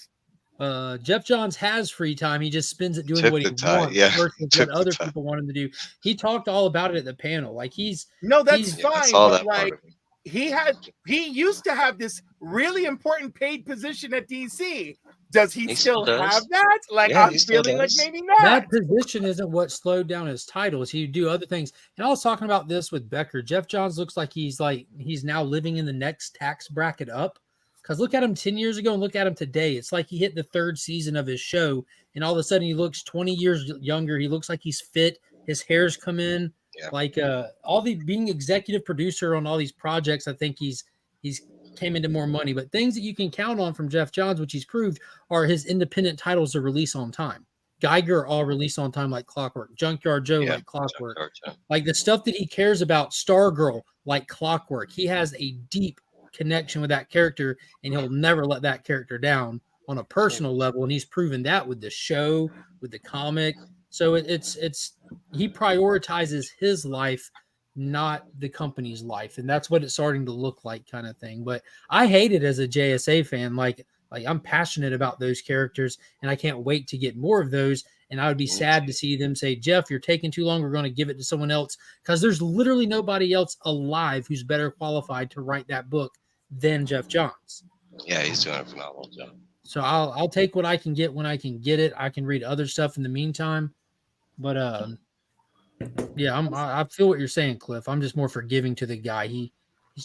S5: Jeff Johns has free time. He just spends it doing
S4: Took
S5: what he
S4: the time,
S5: wants
S4: yeah,
S5: versus
S4: took
S5: what
S4: the
S5: other
S4: time.
S5: people want him to do. He talked all about it at the panel. Like
S2: No, that's
S5: he's-
S4: Yeah, I
S2: fine,
S4: saw
S2: but
S4: that part
S2: like
S4: of it.
S2: he used to have this really important paid position at DC. Does he
S4: He
S2: still
S4: still does.
S2: have that? Like,
S4: Yeah,
S2: I'm
S4: he still
S2: feeling like
S4: does.
S2: maybe not.
S5: that position isn't what slowed down his titles. He would do other things. And I was talking about this with Becker. Jeff Johns looks like he's now living in the next tax bracket up. Because look at him 10 years ago and look at him today. It's like he hit the third season of his show, and all of a sudden he looks 20 years younger. He looks like he's fit. His hair's come in.
S4: Yeah.
S5: Like all the being executive producer on all these projects, I think he's came into more money. But things that you can count on from Jeff Johns, which he's proved, are his independent titles to release on time. Geiger all release on time like clockwork. Junkyard Joe
S4: Yeah,
S5: like clockwork.
S4: Junkyard Joe.
S5: Like the stuff that he cares about, Stargirl like clockwork. He has a deep connection with that character, and he'll never let that character down on a personal level. And he's proven that with the show, with the comic. So it's he prioritizes his life, not the company's life, and that's what it's starting to look like, kind of thing. But I hate it as a JSA fan. Like I'm passionate about those characters, and I can't wait to get more of those. And I would be sad to see them say, Jeff, you're taking too long. We're going to give it to someone else, because there's literally nobody else alive who's better qualified to write that book than Jeff Johns.
S4: Yeah, he's doing a phenomenal job.
S5: So I'll take what I can get when I can get it. I can read other stuff in the meantime, but yeah, I feel what you're saying, Cliff. I'm just more forgiving to the guy. He's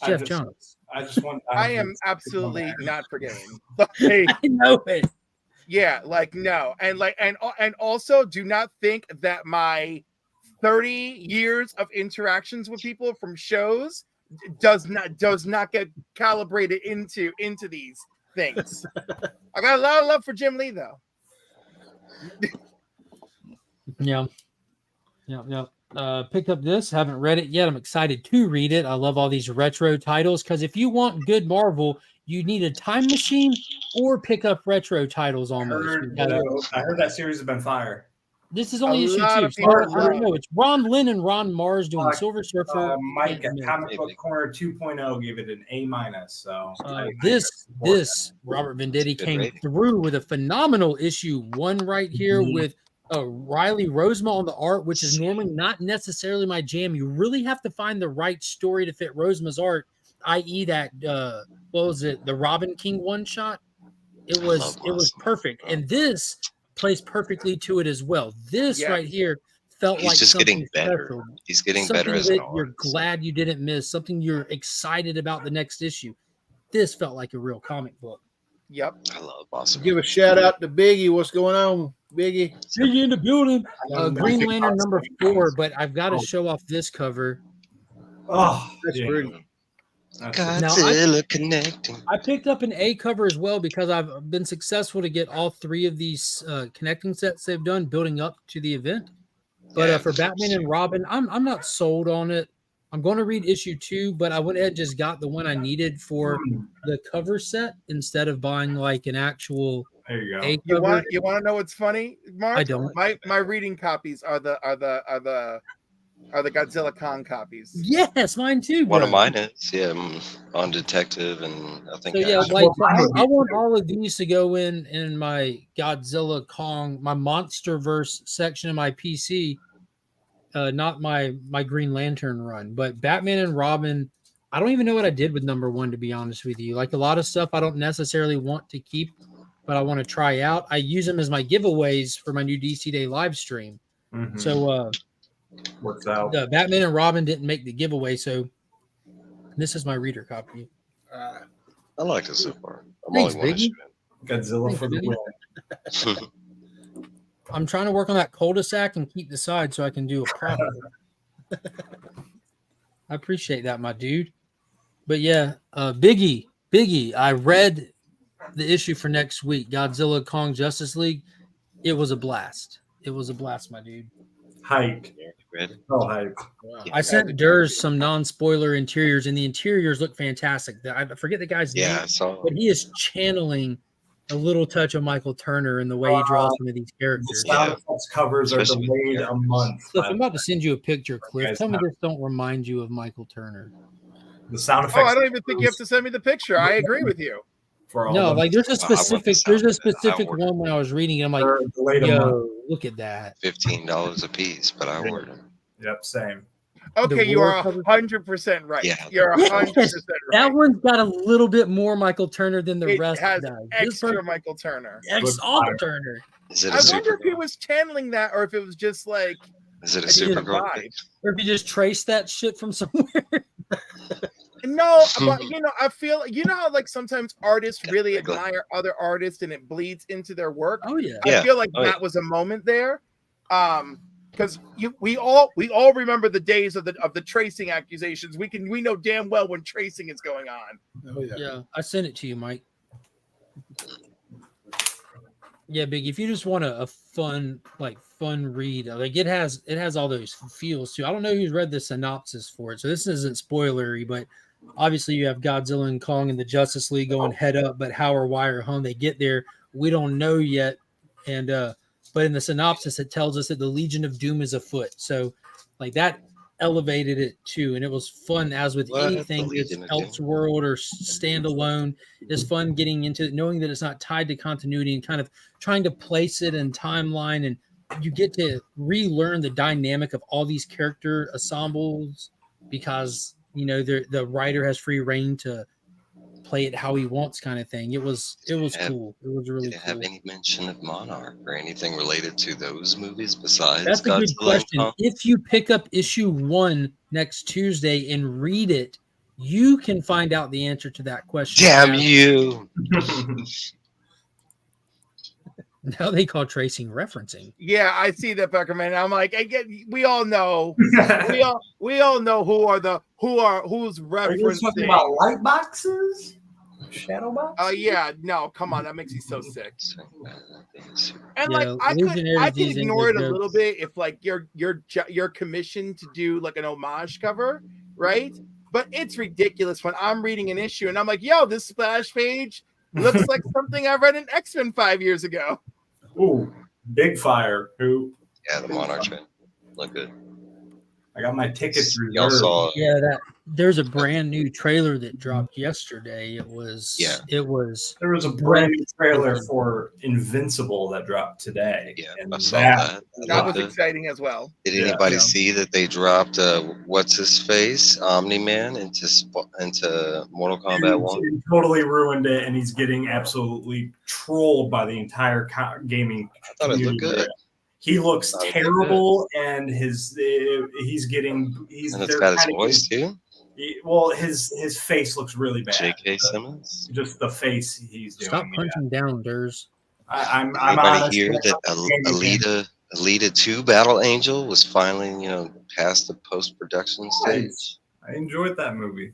S5: Jeff Johns.
S2: I am absolutely not forgiving. Like,
S5: I know it.
S2: yeah, like no, and also do not think that my 30 years of interactions with people from shows does not get calibrated into these things. I got a lot of love for Jim Lee though.
S5: Yeah. Picked up this, haven't read it yet. I'm excited to read it. I love all these retro titles, because if you want good Marvel, you need a time machine or pick up retro titles almost.
S3: I heard that series has been fire.
S5: This is only
S2: A
S5: issue
S2: lot
S5: 2.
S2: of
S5: So
S2: people
S5: I don't know. It's Ron Lynn and Ron Mars doing Silver Surfer.
S3: Mike at
S5: and,
S3: Comic Book Corner 2.0 gave it an A-. So
S5: this Robert Venditti
S4: Good
S5: came
S4: rating.
S5: through with a phenomenal issue 1 right here with Riley Rosema on the art, which is normally not necessarily my jam. You really have to find the right story to fit Rosema's art, i.e. that what was it, the Robin King one shot? It was perfect, and this plays perfectly to it as well. This right here felt
S4: He's
S5: like
S4: just
S5: something
S4: getting better.
S5: special.
S4: He's getting
S5: Something
S4: better as
S5: that
S4: an
S5: you're
S4: artist.
S5: glad you didn't miss, something you're excited about the next issue. This felt like a real comic book.
S2: Yep.
S4: I love awesome.
S1: Give a shout out to Biggie. What's going on, Biggie?
S5: Biggie in the building. Green
S3: Mike
S5: Lantern
S3: Fox.
S5: number 4, but I've got to show off this cover.
S3: Oh,
S1: That's
S3: yeah.
S1: pretty.
S4: Godzilla connecting.
S5: I picked up an A cover as well because I've been successful to get all 3 of these connecting sets they've done building up to the event. But
S4: Yeah,
S5: for Batman and Robin, I'm not sold on it. I'm going to read issue 2, but I went ahead and just got the one I needed for the cover set instead of buying like an actual
S3: There you go.
S5: A
S2: You
S5: cover.
S2: want to know what's funny, Mark?
S5: I don't.
S2: My reading copies are the Godzilla Kong copies.
S5: Yes, mine too.
S4: One
S5: bro.
S4: of mine is, yeah, on Detective, and I think
S5: So yeah,
S4: Ash.
S5: like I want all of these to go in my Godzilla Kong, my MonsterVerse section of my PC, not my Green Lantern run. But Batman and Robin, I don't even know what I did with number 1, to be honest with you. Like a lot of stuff I don't necessarily want to keep, but I want to try out. I use them as my giveaways for my new DC Day live stream.
S3: Mhm.
S5: So
S3: Works out.
S5: the Batman and Robin didn't make the giveaway, so this is my reader copy.
S4: I like it so far. I'm
S5: Thanks,
S4: only one
S5: Biggie.
S4: issue
S3: Godzilla for the
S5: Biggie.
S3: win.
S4: in.
S5: I'm trying to work on that cul-de-sac and keep the side so I can do a profit. I appreciate that, my dude. But yeah, Biggie, I read the issue for next week, Godzilla Kong Justice League. It was a blast. It was a blast, my dude.
S3: Hype.
S4: Read it?
S3: Oh, hype.
S1: Wow.
S5: I sent Durs some non-spoiler interiors, and the interiors look fantastic. I forget the guy's
S4: Yeah,
S5: name,
S4: I saw.
S5: but he is channeling a little touch of Michael Turner in the way he draws some of these
S3: The
S5: characters.
S3: sound
S4: Yeah.
S3: effects covers are
S4: Especially with
S3: delayed a
S4: characters.
S3: month.
S5: Cliff, I'm about to send you a picture, Cliff.
S3: Guys,
S5: Tell me
S3: no.
S5: this don't remind you of Michael Turner.
S3: The sound
S2: Oh,
S3: effects.
S2: I don't even think you have to send me the picture. I agree with you.
S3: For all
S5: No,
S3: them.
S5: like there's a
S4: I want the
S5: specific
S4: sound. I ordered
S5: one when I was reading it. I'm like,
S3: They're delayed a month.
S5: yo, look at that.
S4: $15 a piece, but I ordered them.
S3: Yep, same.
S2: Okay, you
S5: war
S2: are
S5: cover-
S2: 100% right.
S4: Yeah.
S2: You're
S5: Yes,
S2: 100%
S5: That
S2: right.
S5: one's got a little bit more Michael Turner than the
S2: It
S5: rest
S2: has
S5: does. This
S2: extra
S5: person-
S2: Michael Turner.
S5: all the Turner.
S4: Is it
S2: I
S4: a
S2: wonder
S4: super?
S2: if he was channeling that or if it was just like
S4: Is it a
S2: a different
S4: Supergirl?
S2: vibe.
S4: pick?
S5: Or if you just trace that shit from somewhere.
S2: No, but I feel how like sometimes artists really
S4: Yeah, go
S2: admire other artists and it bleeds into their work.
S5: Oh yeah.
S4: Yeah.
S2: I feel like
S4: Oh, yeah.
S2: that was a moment there. Because we all remember the days of the tracing accusations. We know damn well when tracing is going on.
S1: Oh yeah.
S5: Yeah, I sent it to you, Mike. Yeah, Big. If you just want a fun read, like it has all those feels too. I don't know who's read the synopsis for it, so this isn't spoilery, but obviously you have Godzilla and Kong and the Justice League going head up, but how or why or how they get there, we don't know yet. And but in the synopsis, it tells us that the Legion of Doom is afoot. So like that elevated it too, and it was fun. As with
S4: What?
S5: anything
S4: The
S5: that's
S4: Legion of Doom?
S5: Elseworld or standalone, it's fun getting into it, knowing that it's not tied to continuity and kind of trying to place it in timeline, and you get to relearn the dynamic of all these character ensembles because the writer has free reign to play it how he wants, kind of thing. It was cool. It was really
S4: Did it
S5: cool.
S4: have any mention of Monarch or anything related to those movies besides
S5: That's a good
S4: Godzilla and
S5: question.
S4: Kong?
S5: If you pick up issue 1 next Tuesday and read it, you can find out the answer to that question.
S4: Damn you!
S5: Now they call tracing referencing.
S2: Yeah, I see that, Beckerman. I'm like, we all know, we all know who's
S3: Are you talking
S2: referencing.
S3: about light boxes? Shadow box?
S2: Yeah, no, come on, that makes me so sick. And
S5: Yeah,
S2: like, I
S5: Legionnaires
S2: could
S5: these
S2: ignore it
S5: English
S2: a little
S5: jokes.
S2: bit if like you're commissioned to do like an homage cover, right? But it's ridiculous when I'm reading an issue and I'm like, yo, this splash page looks like something I read in X-Men 5 years ago.
S3: Ooh, Big Fire. Who?
S4: Yeah, the Monarch train. Look good.
S3: I got my tickets
S4: Y'all
S3: reserved.
S4: saw
S5: Yeah, there's a brand new trailer that dropped yesterday. It was
S3: There was a brand new trailer for Invincible that dropped today.
S4: Yeah,
S3: and
S4: I saw that.
S2: That was
S4: Good.
S2: exciting as well.
S4: Did
S3: Yeah,
S4: anybody
S3: yeah.
S4: see that they dropped what's his face Omni-Man into Mortal Kombat 1?
S3: He totally ruined it, and he's getting absolutely trolled by the entire gaming
S4: I thought it looked
S3: community.
S4: good.
S3: He looks
S4: Thought it looked
S3: terrible, and he's
S4: And it's
S3: they're
S4: got his
S3: kinda-
S4: voice too.
S3: Well, his face looks really bad.
S4: J.K. Simmons.
S3: Just the face he's doing.
S5: Stop punching down, Durs.
S3: I'm
S4: Anybody
S3: honest.
S4: hear that Alita 2 Battle Angel was finally past the post-production stage?
S3: Nice. I enjoyed that movie.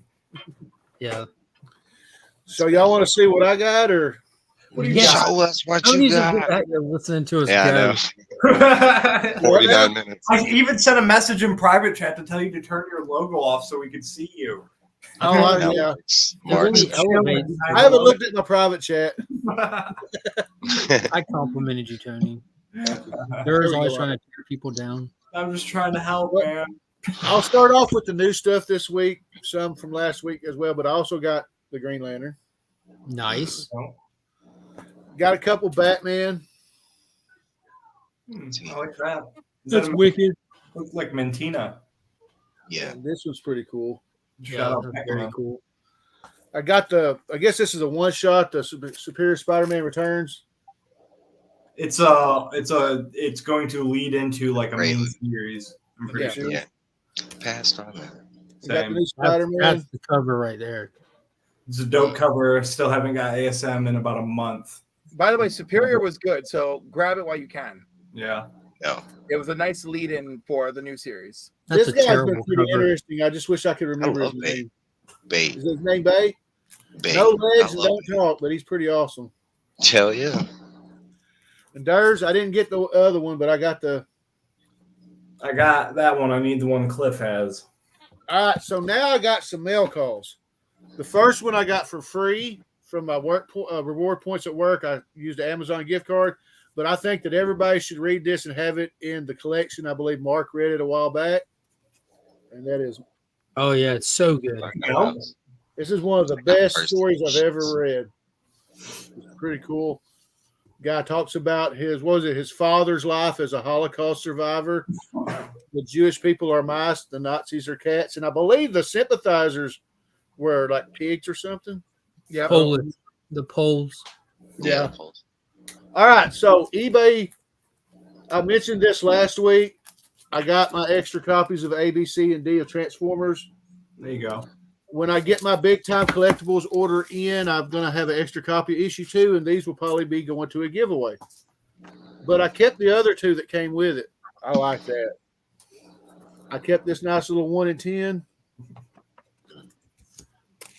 S5: Yeah.
S1: So y'all want to see what I got, or
S3: What do you
S5: Yeah.
S3: got?
S4: Show us what you
S5: Tony's
S4: got.
S5: listening to us.
S4: Yeah, I
S5: go.
S4: know. 49 minutes.
S3: I even sent a message in private chat to tell you to turn your logo off so we could see you.
S1: oh
S4: Now
S1: yeah,
S4: Mark's
S5: Really elevate-
S1: I haven't looked at my private chat.
S5: I complimented you, Tony. Durs always trying to tear people down.
S3: I'm just trying to help,
S1: What?
S3: man.
S1: I'll start off with the new stuff this week, some from last week as well, but I also got the Green Lantern.
S5: Nice.
S1: Got a couple Batman.
S3: I like that. Is
S5: That's
S3: that a,
S5: wicked.
S3: looks like Mentina.
S4: Yeah.
S1: And this one's pretty cool.
S5: Yeah,
S3: Shout out
S5: that's very
S3: Pekka.
S5: cool.
S1: I got I guess this is a one shot, the Superior Spider-Man Returns.
S3: It's going to lead into like a main
S4: Prelude.
S3: series. I'm pretty
S1: Yeah.
S3: sure.
S4: Yeah. Passed on that.
S1: I got the
S3: Same.
S1: new
S5: That's,
S1: Spider-Man.
S5: that's the cover right there.
S3: It's a dope cover. Still haven't got ASM in about a month.
S2: By the way, Superior was good, so grab it while you can.
S3: Yeah.
S4: No.
S2: It was a nice lead-in for the new series.
S5: That's
S1: This
S5: a
S1: guy's been
S5: terrible
S1: pretty
S5: cover.
S1: interesting. I just wish I could remember his
S4: love Bay.
S1: name.
S4: Bait.
S1: Is his name Bay?
S4: Bait.
S1: No legs
S4: I
S1: and
S4: love
S1: don't talk, but he's pretty awesome.
S4: it. Hell yeah.
S1: And Durs, I didn't get the other one, but I got the
S3: I got that one. I need the one Cliff has.
S1: All right, so now I got some mail calls. The first one I got for free from my work reward points at work. I used an Amazon gift card, but I think that everybody should read this and have it in the collection. I believe Mark read it a while back, and that is.
S5: Oh yeah, it's so good.
S1: This is one of the best stories I've ever read. It's pretty cool. Guy talks about his father's life as a Holocaust survivor. The Jewish people are mice, the Nazis are cats, and I believe the sympathizers were like pigs or something. Yeah,
S5: Polish, the Poles.
S1: Yeah. All right, so eBay. I mentioned this last week. I got my extra copies of A, B, C, and D of Transformers.
S3: There you go.
S1: When I get my big time collectibles order in, I'm going to have an extra copy of issue 2, and these will probably be going to a giveaway. But I kept the other 2 that came with it. I like that. I kept this nice little 1 in 10,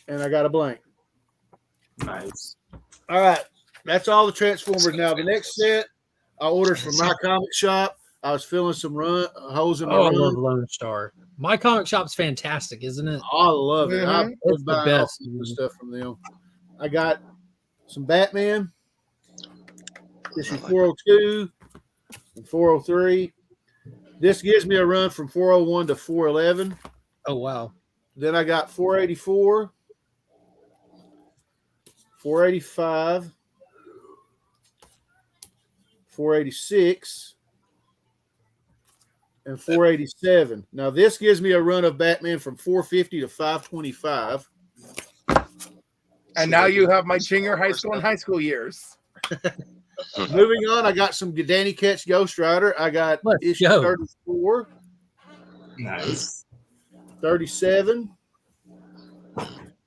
S1: and I got a blank.
S3: Nice.
S1: All right, that's all the Transformers. Now the next set I ordered from my comic shop. I was filling some holes in my
S5: Oh, I
S1: run.
S5: love Lone Star. My comic shop's fantastic, isn't it?
S1: I love it. I
S5: It's the best.
S1: stuff from them. I got some Batman, issue 402 and 403. This gives me a run from 401 to 411.
S5: Oh wow.
S1: Then I got 484, 485, 486, and 487. Now this gives me a run of Batman from 450 to 525.
S2: And now you have my junior high school and high school years.
S1: Moving on, I got some Danny Ketch Ghost Rider. I got issue 34,
S3: Nice.
S1: 37.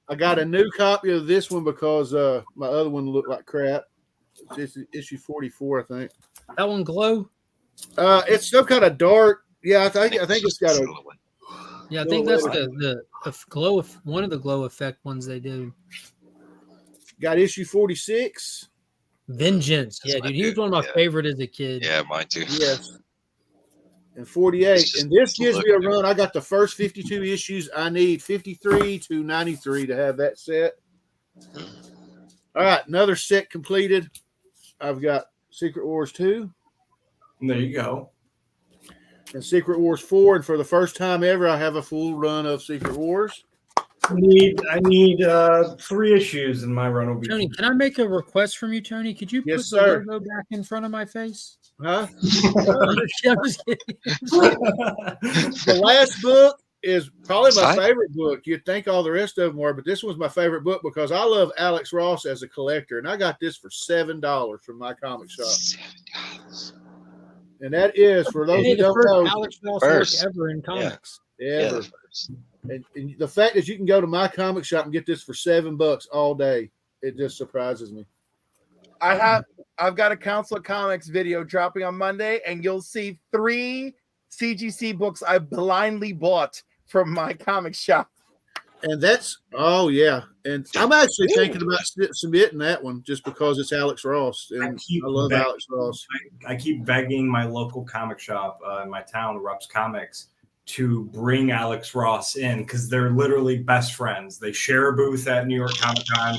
S1: I got a new copy of this one because my other one looked like crap. It's issue 44, I think.
S5: That one glow?
S1: It's some kind of dark. Yeah, I think it's got a.
S5: Yeah, I think that's the glow of one of the glow effect ones they do.
S1: Got issue 46.
S5: Vengeance. Yeah, dude, he was one of my favorite as a kid.
S4: Yeah, mine too.
S1: Yes. And 48. And this gives me a run. I got the first 52 issues. I need 53 to 93 to have that set. All right, another set completed. I've got Secret Wars 2.
S3: There you go.
S1: And Secret Wars 4. And for the first time ever, I have a full run of Secret Wars.
S3: I need 3 issues in my run.
S5: Tony, can I make a request from you, Tony? Could you put the logo back in front of my face?
S1: Huh?
S5: I'm just kidding.
S1: The last book is probably my favorite book. You'd think all the rest of them were, but this was my favorite book because I love Alex Ross as a collector, and I got this for $7 from my comic shop. $7. And that is, for those who don't know,
S5: Alex Ross book ever in comics.
S1: Ever. And the fact that you can go to my comic shop and get this for $7 all day, it just surprises me.
S2: I've got a Council of Comics video dropping on Monday, and you'll see 3 CGC books I blindly bought from my comic shop.
S1: And that's, oh yeah. And I'm actually thinking about submitting that one just because it's Alex Ross. And I love Alex Ross.
S3: I keep begging my local comic shop in my town, Rups Comics, to bring Alex Ross in because they're literally best friends. They share a booth at New York Comic Con.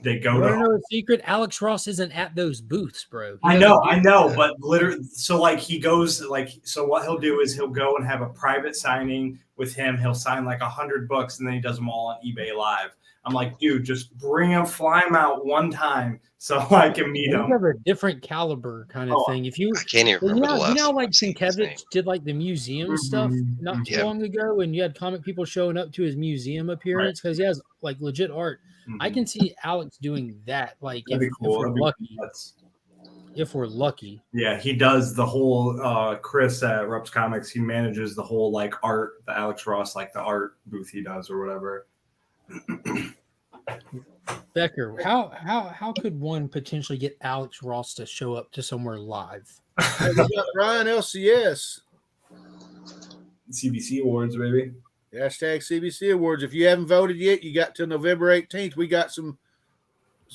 S3: They go to.
S5: No secret. Alex Ross isn't at those booths, bro.
S3: I know, but literally, so like he goes, like, so what he'll do is he'll go and have a private signing with him. He'll sign like 100 books, and then he does them all on eBay Live. I'm like, dude, just bring him, fly him out one time so I can meet him.
S5: You have a different caliber kind of thing. If you,
S4: I can't even remember the last.
S5: You know, like Sienkiewicz did like the museum stuff not too long ago, and you had comic people showing up to his museum appearance because he has like legit art. I can see Alex doing that. Like if we're lucky. If we're lucky.
S3: Yeah, he does the whole Chris at Rups Comics. He manages the whole like art, the Alex Ross, like the art booth he does or whatever.
S5: Becker, how could one potentially get Alex Ross to show up to somewhere live?
S1: Ryan LCS.
S3: CBC Awards, baby.
S1: Hashtag CBC Awards. If you haven't voted yet, you got till November 18th. We got some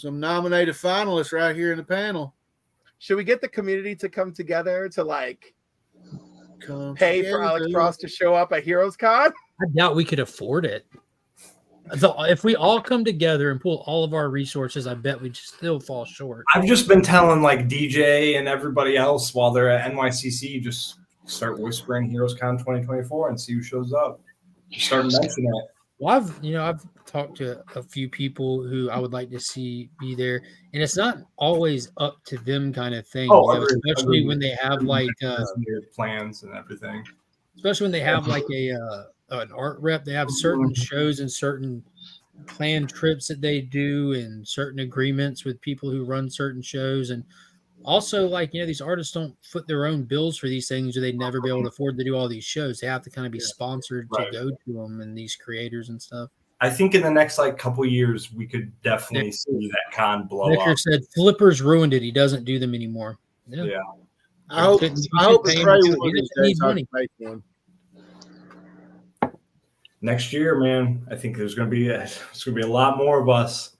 S1: nominated finalists right here in the panel.
S2: Should we get the community to come together to like
S1: come
S2: pay for Alex
S1: together.
S2: Frost to show up at Heroes Con?
S5: I doubt we could afford it. So if we all come together and pull all of our resources, I bet we'd still fall short.
S3: I've just been telling like DJ and everybody else while they're at NYCC, just start whispering HeroesCon 2024 and see who shows up. Start mentioning it.
S5: Well, I've talked to a few people who I would like to see be there, and it's not always up to them kind of thing. Especially when they have like
S3: plans and everything.
S5: Especially when they have like an art rep, they have certain shows and certain planned trips that they do, and certain agreements with people who run certain shows, and also like these artists don't foot their own bills for these things, or they'd never be able to afford to do all these shows. They have to kind of be sponsored to go to them, and these creators and stuff.
S3: I think in the next like couple years, we could definitely see that con blow
S5: Nicker
S3: up.
S5: said Flippers ruined it. He doesn't do them anymore.
S3: Yeah.
S1: I hope the Trey one of these days I can make one.
S3: Next year, man, I think there's gonna be a lot more of us.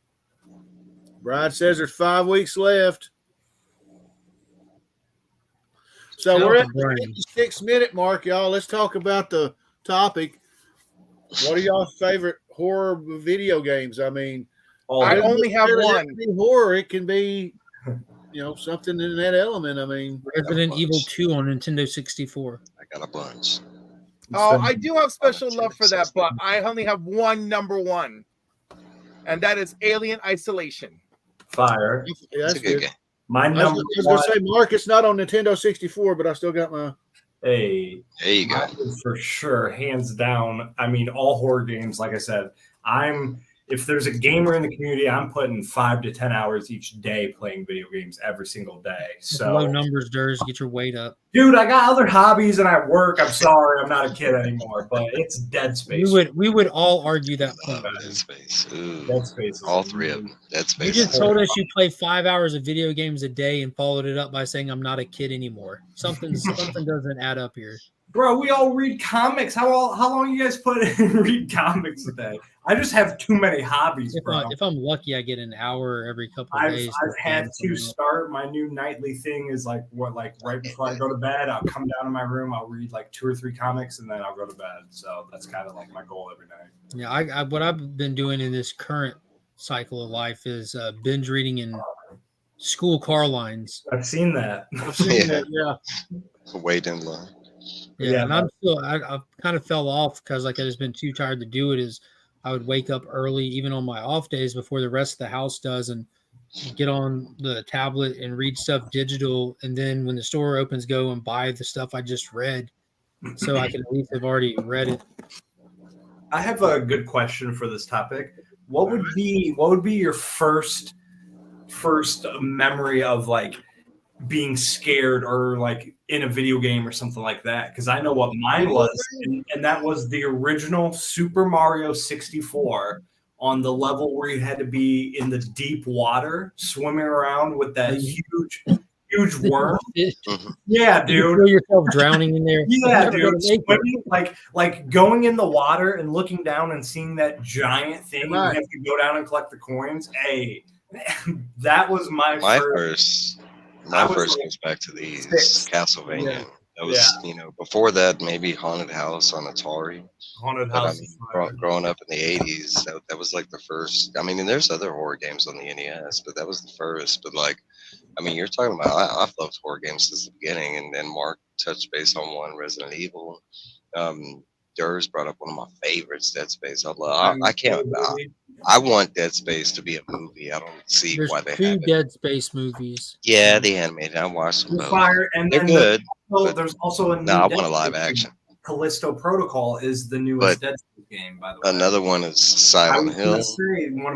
S1: Bride says there's 5 weeks left. So we're at the 56-minute mark, y'all. Let's talk about the topic. What are y'all's favorite horror video games? I mean,
S2: I only have one.
S1: Horror. It can be, something in that element. I mean,
S5: Resident Evil 2 on Nintendo 64.
S4: I got a bunch.
S2: Oh, I do have special love for that, but I only have one number one, and that is Alien Isolation.
S3: Fire.
S1: Yeah, that's a good game.
S3: My number
S1: I was going to say, Mark, it's not on Nintendo 64, but I still got my.
S3: Hey,
S4: there you go.
S3: For sure, hands down. I mean, all horror games. Like I said, if there's a gamer in the community, I'm putting 5 to 10 hours each day playing video games every single day. So
S5: low numbers, Durs. Get your weight up,
S3: dude. I got other hobbies and I work. I'm sorry, I'm not a kid anymore. But it's Dead Space.
S5: We would all argue that.
S4: Dead Space. Ooh.
S3: Dead Space.
S4: All three of them. Dead Space.
S5: You just told us you play 5 hours of video games a day and followed it up by saying I'm not a kid anymore. Something doesn't add up here.
S3: Bro, we all read comics. How long you guys put in read comics a day? I just have too many hobbies, bro.
S5: If I'm lucky, I get an hour every couple of days.
S3: I've had to start my new nightly thing is like right before I go to bed, I'll come down to my room, I'll read like 2 or 3 comics, and then I'll go to bed. So that's kind of like my goal every night.
S5: Yeah, what I've been doing in this current cycle of life is binge reading in school car lines.
S3: I've seen that.
S1: Yeah.
S4: Wait in line.
S5: Yeah, and I kind of fell off because like I just been too tired to do it. Is I would wake up early, even on my off days, before the rest of the house does, and get on the tablet and read stuff digital. And then when the store opens, go and buy the stuff I just read, so I can at least have already read it.
S3: I have a good question for this topic. What would be your first memory of like being scared or like in a video game or something like that? Because I know what mine was, and that was the original Super Mario 64 on the level where you had to be in the deep water swimming around with that huge worm. Yeah, dude.
S5: You feel yourself drowning in there.
S3: Yeah, dude. Swimming, like going in the water and looking down and seeing that giant thing. You have to go down and collect the coins. Hey, that was my first.
S4: My first goes back to these Castlevania. Yeah. That was, before that, maybe Haunted House on Atari.
S3: Haunted House.
S4: Growing up in the 80s, that was like the first. I mean, and there's other horror games on the NES, but that was the first. But like, I mean, you're talking about, I've loved horror games since the beginning, and Mark touched base on one, Resident Evil. Durs brought up one of my favorites, Dead Space. I want Dead Space to be a movie. I don't see why they have it.
S5: 2 Dead Space movies.
S4: Yeah, the animated. I watched them both.
S3: They're
S4: good.
S3: There's also a new
S4: I want a live action.
S3: Callisto Protocol is the newest Dead Space game, by the way.
S4: Another one is Silent Hill.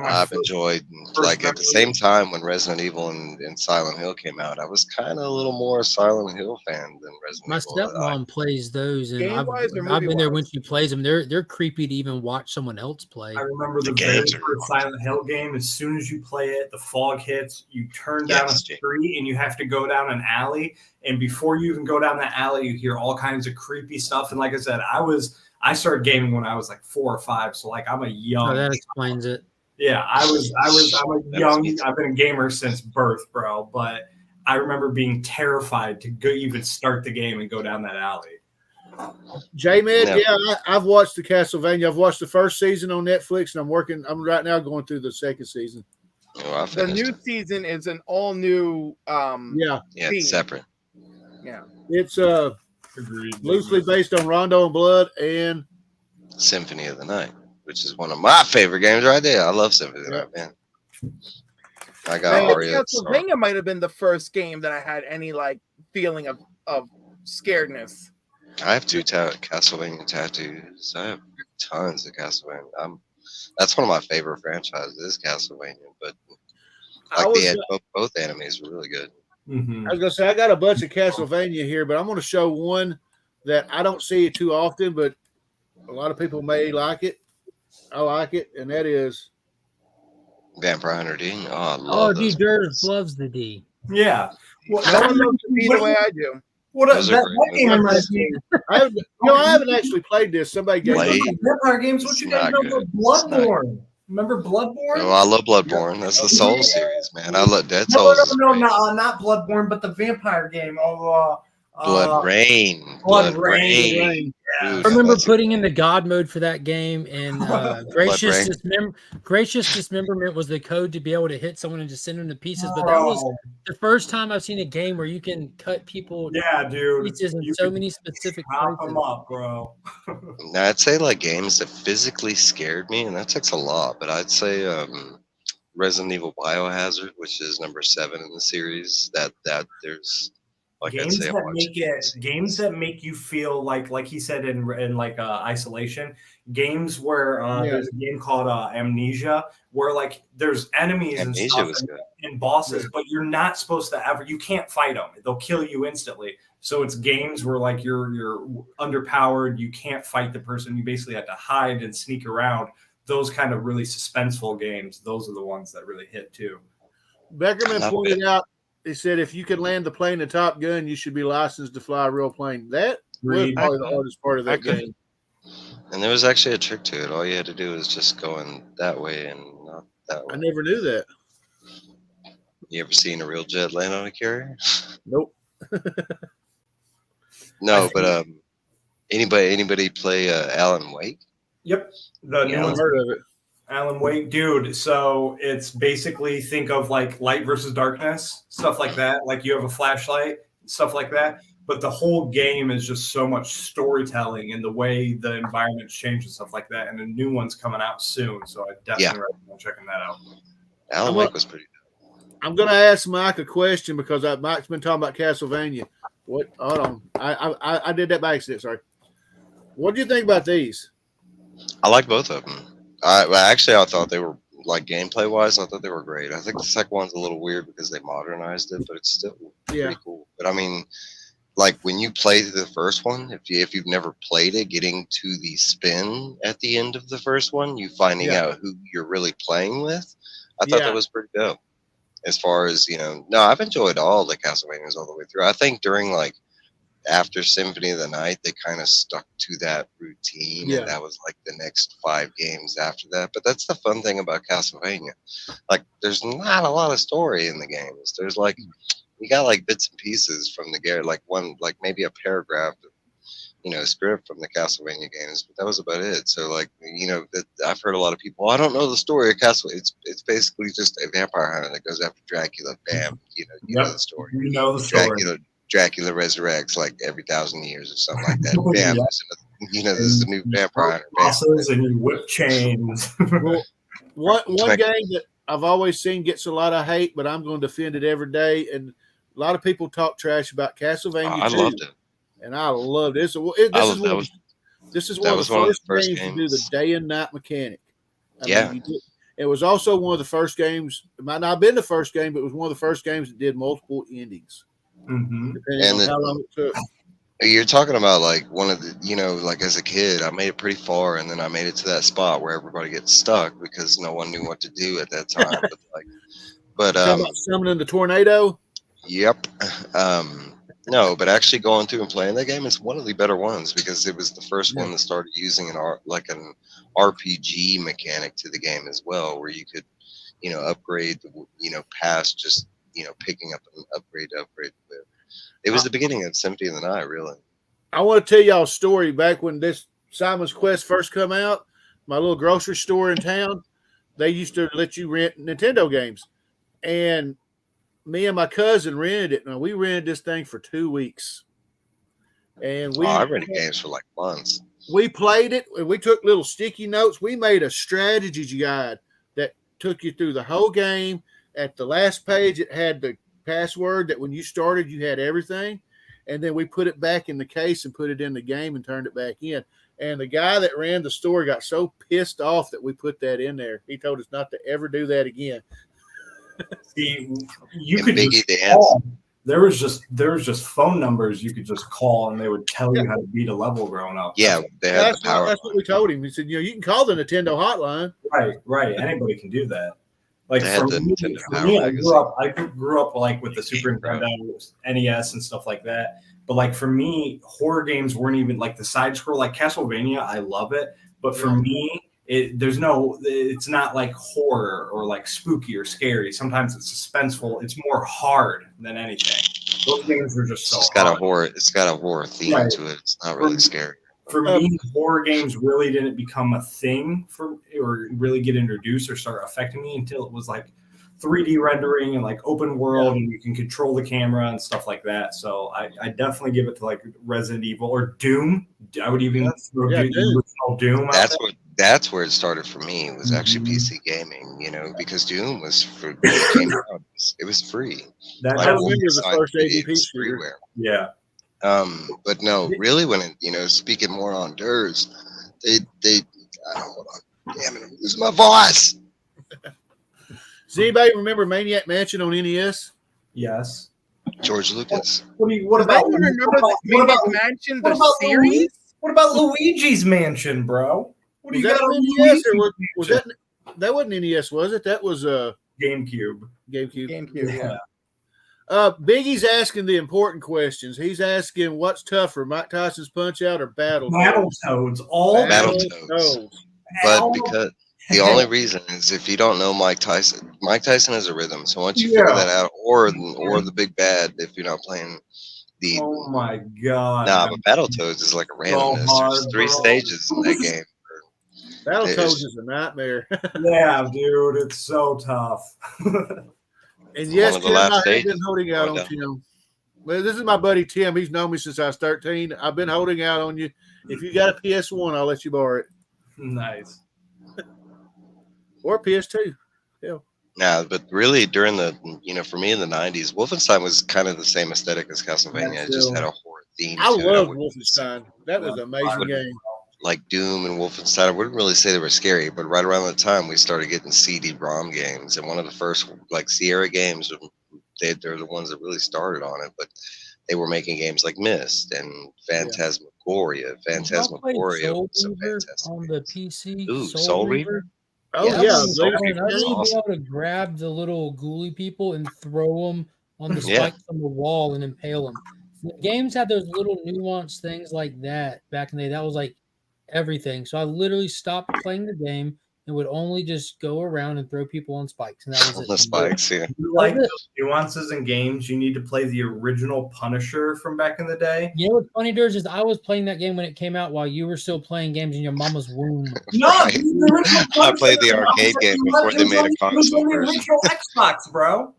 S4: I've enjoyed, like at the same time when Resident Evil and Silent Hill came out, I was kind of a little more Silent Hill fan than Resident Evil.
S5: My stepmom plays those, and I've been there when she plays them. They're creepy to even watch someone else play.
S3: I remember the very first Silent Hill game. As soon as you play it, the fog hits, you turn down a street, and you have to go down an alley. And before you even go down that alley, you hear all kinds of creepy stuff. And like I said, I started gaming when I was like 4 or 5, so like I'm a young.
S5: Oh, that explains it.
S3: Yeah, I'm a young. I've been a gamer since birth, bro. But I remember being terrified to go even start the game and go down that alley.
S1: J-Med,
S4: No.
S1: yeah, I've watched the Castlevania. I've watched the first season on Netflix, and I'm right now going through the second season.
S4: Oh, I
S2: The
S4: finished
S2: new
S4: it.
S2: season is an all new
S1: Yeah,
S4: Yeah,
S2: theme.
S4: it's separate.
S2: Yeah.
S1: it's
S3: Agreed.
S1: loosely based on Rondo and Blood, and
S4: Symphony of the Night, which is one of my favorite games right there. I love Symphony of the
S1: Yep.
S4: Night, man. I
S2: I
S4: got
S2: think
S4: Aria.
S2: Castlevania might have been the first game that I had any like feeling of scaredness.
S4: I have two Castlevania tattoos. I have tons of Castlevania. That's one of my favorite franchises, is Castlevania. But
S1: I
S4: like
S1: was,
S4: both animes were really good.
S3: Mm-hmm.
S1: I was gonna say I got a bunch of Castlevania here, but I'm gonna show one that I don't see it too often, but a lot of people may like it. I like it, and that is
S4: Vampire Hunter D. Oh, I
S5: Oh,
S4: love those.
S5: dude, Durs loves the D.
S3: Yeah. Well,
S2: No one loves it the way I do.
S3: What
S4: Those are
S3: that
S4: great
S3: game
S4: movies.
S3: reminds me.
S1: I haven't actually played this. Somebody gave
S4: Blade.
S1: me.
S3: Vampire games. What
S4: It's
S3: you guys
S4: not
S3: know about
S4: good. It's not
S3: Bloodborne? Remember Bloodborne?
S4: Oh, I love Bloodborne. That's the Soul series, man. I love Dead
S3: No,
S4: Souls. is great.
S3: not Bloodborne, but the vampire game.
S4: Blood Rain.
S3: Blood Rain.
S1: Rain.
S3: Yeah.
S4: Dude,
S5: I remember
S4: that's a-
S5: putting in the God mode for that game, and gracious
S4: Rain.
S5: gracious dismemberment was the code to be able to hit someone and just send them to pieces. But that was the first time I've seen a game where you can cut people to
S3: Yeah, dude.
S5: pieces in
S3: You
S5: so
S3: could
S5: many specific
S3: chop
S5: places.
S3: them up, bro.
S4: Now, I'd say like games that physically scared me, and that takes a lot. But I'd say Resident Evil Biohazard, which is number 7 in the series. That there's like I'd
S3: games
S4: say a
S3: that
S4: bunch
S3: make
S4: of
S3: it
S4: things.
S3: games that make you feel like he said in like isolation, games where
S1: Yeah.
S3: there's a game called Amnesia, where like there's enemies and
S4: Amnesia
S3: stuff
S4: was good.
S3: and bosses, but you're not supposed to you can't fight them, they'll kill you instantly. So it's games where like you're underpowered, you can't fight the person, you basically have to hide and sneak around. Those kind of really suspenseful games, those are the ones that really hit too.
S1: Beckerman
S4: Not
S1: pointed out. He said, if you can land the plane in Top Gun, you should be licensed to fly a real plane. That was
S3: Agreed.
S1: probably the hardest part of that
S4: Okay.
S1: game.
S4: And there was actually a trick to it. All you had to do was just go in that way and not that way.
S1: I never knew that.
S4: You ever seen a real jet land on a carrier?
S1: Nope.
S4: No, but anybody play Alan Wake?
S3: Yep, the new
S1: Never
S3: one's
S1: heard of it.
S3: Alan Wake, dude. So it's basically think of like light versus darkness, stuff like that. Like you have a flashlight, stuff like that. But the whole game is just so much storytelling and the way the environments change and stuff like that. And a new one's coming out soon, so I definitely recommend checking that out.
S4: Alan Wake was pretty
S1: I'm going to ask Mike a question because Mike's been talking about Castlevania. What? Hold on. I did that by accident. Sorry. What do you think about these?
S4: I like both of them. I thought they were like gameplay wise. I thought they were great. I think the second one's a little weird because they modernized it, but it's still pretty cool. But I mean, like when you play the first one, if you've never played it, getting to the spin at the end of the first one, you finding out who you're really playing with. I thought that was pretty dope. As far as no, I've enjoyed all the Castlevanias all the way through. I think during like after Symphony of the Night, they kind of stuck to that routine, and that was like the next 5 games after that. But that's the fun thing about Castlevania. Like, there's not a lot of story in the games. There's like, you got like bits and pieces from the game, like maybe a paragraph of, script from the Castlevania games, but that was about it. So like, I've heard a lot of people, I don't know the story of Castlevania. It's basically just a vampire hunter that goes after Dracula. Bam, you know the story.
S3: You know the story.
S4: Dracula resurrects like every 1,000 years or something like that. Bam, this is a new vampire hunter.
S3: Bosses and you whip chains.
S1: Well, one game that I've always seen gets a lot of hate, but I'm going to defend it every day. And a lot of people talk trash about Castlevania.
S4: I loved it.
S1: And I loved it. This is one of the first games to do the day and night mechanic. I mean, it was also one of the first games. It might not have been the first game, but it was one of the first games that did multiple endings.
S3: Mm-hmm.
S1: Depending on how long it took.
S4: You're talking about like one of the, like as a kid, I made it pretty far, and then I made it to that spot where everybody gets stuck because no one knew what to do at that time. but
S1: summoning the tornado.
S4: Yep. No, but actually going through and playing that game is one of the better ones because it was the first one that started using an RPG mechanic to the game as well, where you could, upgrade, past just, picking up an upgrade. It was the beginning of Symphony of the Night, really.
S1: I want to tell y'all a story back when this Simon's Quest first come out. My little grocery store in town, they used to let you rent Nintendo games. And me and my cousin rented it. Now, we rented this thing for 2 weeks. And
S4: I rented games for like months.
S1: We played it, and we took little sticky notes. We made a strategy guide that took you through the whole game. At the last page, it had the password that when you started, you had everything. And then we put it back in the case and put it in the game and turned it back in. And the guy that ran the store got so pissed off that we put that in there. He told us not to ever do that again.
S3: See, you
S4: And
S3: could
S4: Biggie
S3: just
S4: Dance.
S3: call. There was just phone numbers you could just call, and they would tell you how to beat a level growing up.
S4: Yeah, they had
S1: That's
S4: the power.
S1: what we told him. He said, you can call the Nintendo hotline.
S3: Right. Anybody can do that. Like
S4: They had
S3: for
S4: the
S3: me,
S4: Nintendo
S3: for
S4: Power
S3: me, I
S4: magazine.
S3: grew up like with the Super Nintendo, NES, and stuff like that. But like for me, horror games weren't even like the side scroll, like Castlevania. I love it, but for me, it's not like horror or like spooky or scary. Sometimes it's suspenseful. It's more hard than anything. Those games are just so.
S4: It's got a horror theme to it. It's not really scary.
S3: For me, horror games really didn't become a thing or really get introduced or start affecting me until it was like 3D rendering and like open world, and you can control the camera and stuff like that. So I definitely give it to like Resident Evil or Doom. I would even throw Doom.
S4: That's where it started for me. It was actually PC gaming, because Doom was for when it came out. It was free.
S1: I remember the first AVP
S4: freeware.
S3: Yeah.
S4: But no, really, when speaking more on Durs, hold on. Damn it, I'm losing my voice.
S1: Does anybody remember Maniac Mansion on NES?
S3: Yes.
S4: George Lucas.
S3: What about
S2: Mansion, the series?
S3: What about Luigi's Mansion, bro? What do
S1: Was
S3: you
S1: that
S3: got on
S1: NES or
S3: Luigi's
S1: was
S3: Mansion?
S1: that wasn't NES, was it? That was
S3: GameCube.
S1: GameCube.
S3: Yeah.
S1: Biggie's asking the important questions. He's asking what's tougher, Mike Tyson's Punch Out or Battletoads?
S3: Battletoads. All
S4: Battletoads. But because the only reason is if you don't know Mike Tyson is a rhythm. So once you figure that out, or the big bad, if you're not playing the.
S3: Oh my god.
S4: Nah, but Battletoads is like a randomness. There's 3 stages in that game.
S1: Battletoads is a nightmare.
S3: Yeah, dude, it's so tough.
S1: And yes,
S4: One of the
S1: Tim,
S4: last
S1: I've
S4: stages.
S1: been holding out on Tim. Well, this is my buddy Tim. He's known me since I was 13. I've been holding out on you. If you got a PS1, I'll let you borrow it.
S3: Nice.
S1: Or PS2. Hell.
S4: Nah, but really during the, for me in the 90s, Wolfenstein was kind of the same aesthetic as Castlevania. It just had a horror theme.
S1: I
S4: to it.
S1: loved Wolfenstein. That was an amazing game.
S4: Like Doom and Wolfenstein, I wouldn't really say they were scary, but right around the time we started getting CD-ROM games, and one of the first like Sierra games, they're the ones that really started on it, but they were making games like Myst and Phantasmagoria. Phantasmagoria was so fantastic.
S5: On the PC.
S4: Ooh, Soul Reaver?
S1: Oh,
S4: Yes.
S1: yeah.
S5: I was able to grab the little ghouly people and throw them on the spikes on the wall and impale them. The games had those little nuanced things like that back in the day. That was like everything. So I literally stopped playing the game and would only just go around and throw people on spikes. And that was
S4: On
S5: it.
S4: the spikes, yeah.
S3: You like those nuances in games, you need to play the original Punisher from back in the day.
S5: You know what's funny, Durs, is I was playing that game when it came out while you were still playing games in your mama's womb.
S3: No,
S4: Right.
S3: the original
S4: I played the arcade game before they made a
S3: It was
S4: console
S3: on the
S4: version.
S3: original Xbox, bro.